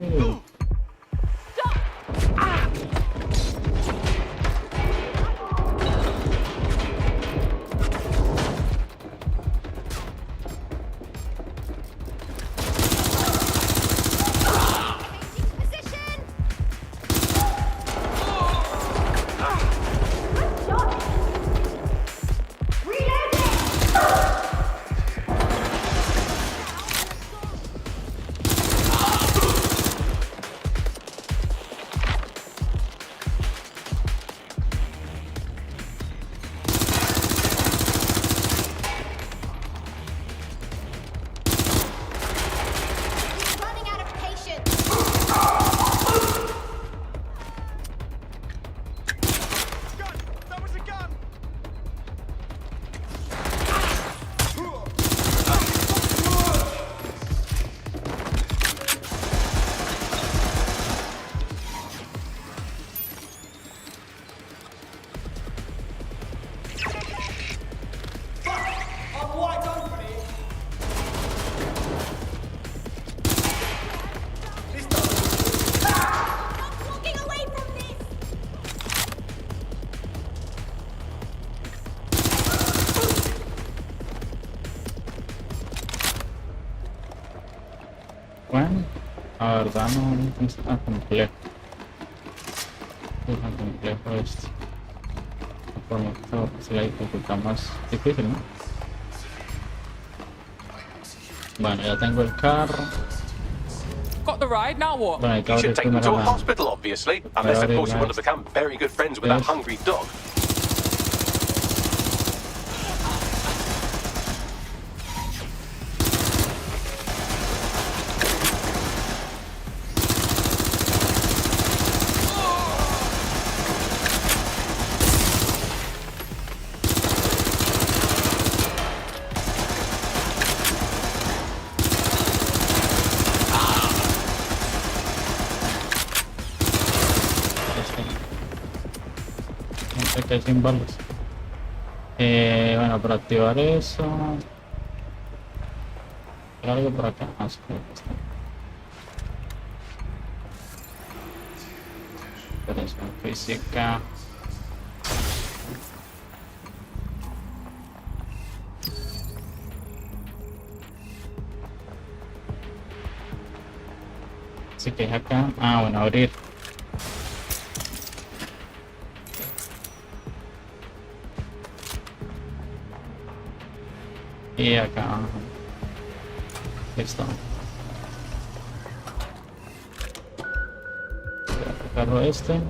Bueno, la verdad no es tan complejo. No es tan complejo esto. Por mucho es la dificultad más difícil, ¿no? Bueno, ya tengo el carro. Got the ride, now what? Bueno, hay que You abrir should take them to primero a la... hospital, obviously. Unless, of course, you want to become very good friends with that Yes. hungry dog. Que hay sin balas. Bueno, para activar eso. ¿Hay algo por acá? Ah, sí, creo que está. Operación física. Así que es acá. Ah, bueno, abrir. Y acá. Listo. Voy a aplicarlo este.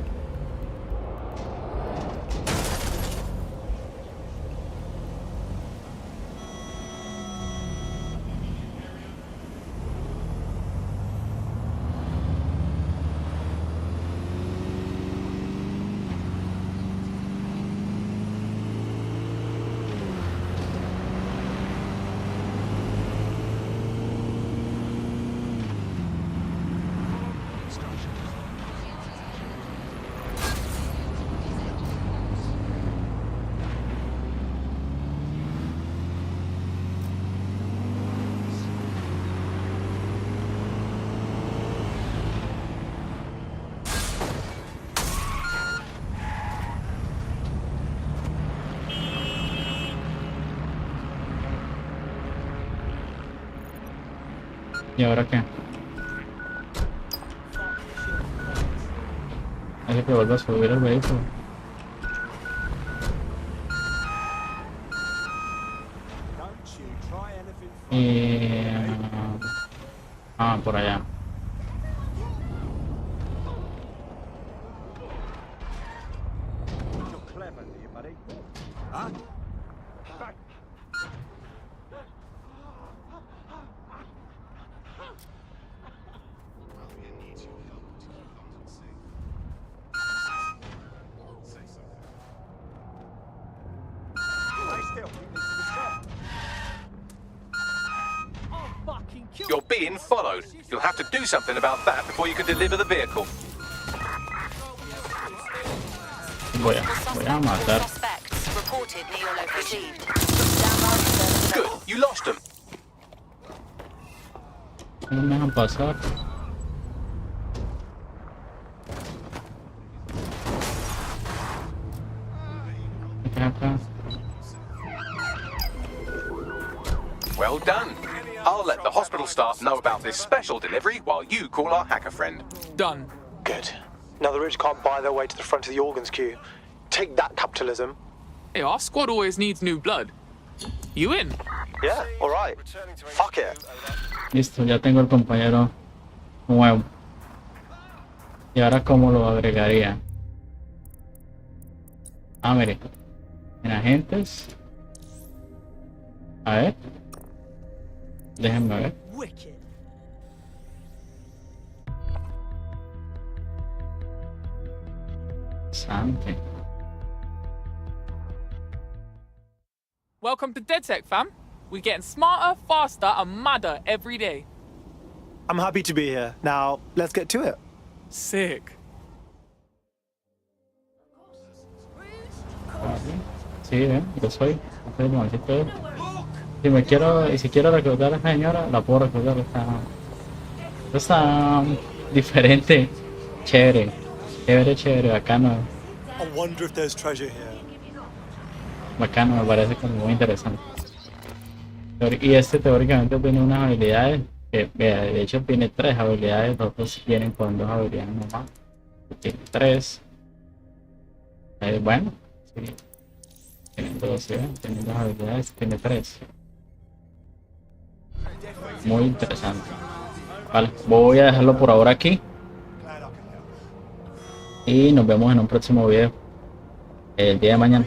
¿Y ahora qué? Hay que volver a subir el vehículo. Y... por allá. You're being followed. You'll have to do something about that before you can deliver the vehicle. Voy a matar. Good, you lost them. No me dejan pasar. Well done. I'll let the hospital staff know about this special delivery while you call our hacker friend. Done. Good. Now the rich can't buy their way to the front of the organs queue. Take that, capitalism. Hey, our squad always needs new blood. You in? Yeah, alright. Fuck it. Listo, ya tengo el compañero nuevo. Y ahora, ¿cómo lo agregaría? Ah, mire. En agentes. A ver. Déjenme ver. Sante. Welcome to DedSec, fam. We're getting smarter, faster, and madder every day. I'm happy to be here. Now, let's get to it. Sick. Sí, yo soy el mancito. Si quiero reclutar a esa señora, la puedo reclutar. Está diferente, chévere, bacano. I wonder if there's treasure here. Bacano, me parece como muy interesante. Y este teóricamente tiene unas habilidades, que de hecho tiene 3 habilidades, los otros vienen con 2 habilidades nomás. Tiene 3. Bueno, sí. Tiene 2, ¿sí? Tiene 2 habilidades, tiene 3. Muy interesante. Vale, voy a dejarlo por ahora aquí. Y nos vemos en un próximo video el día de mañana.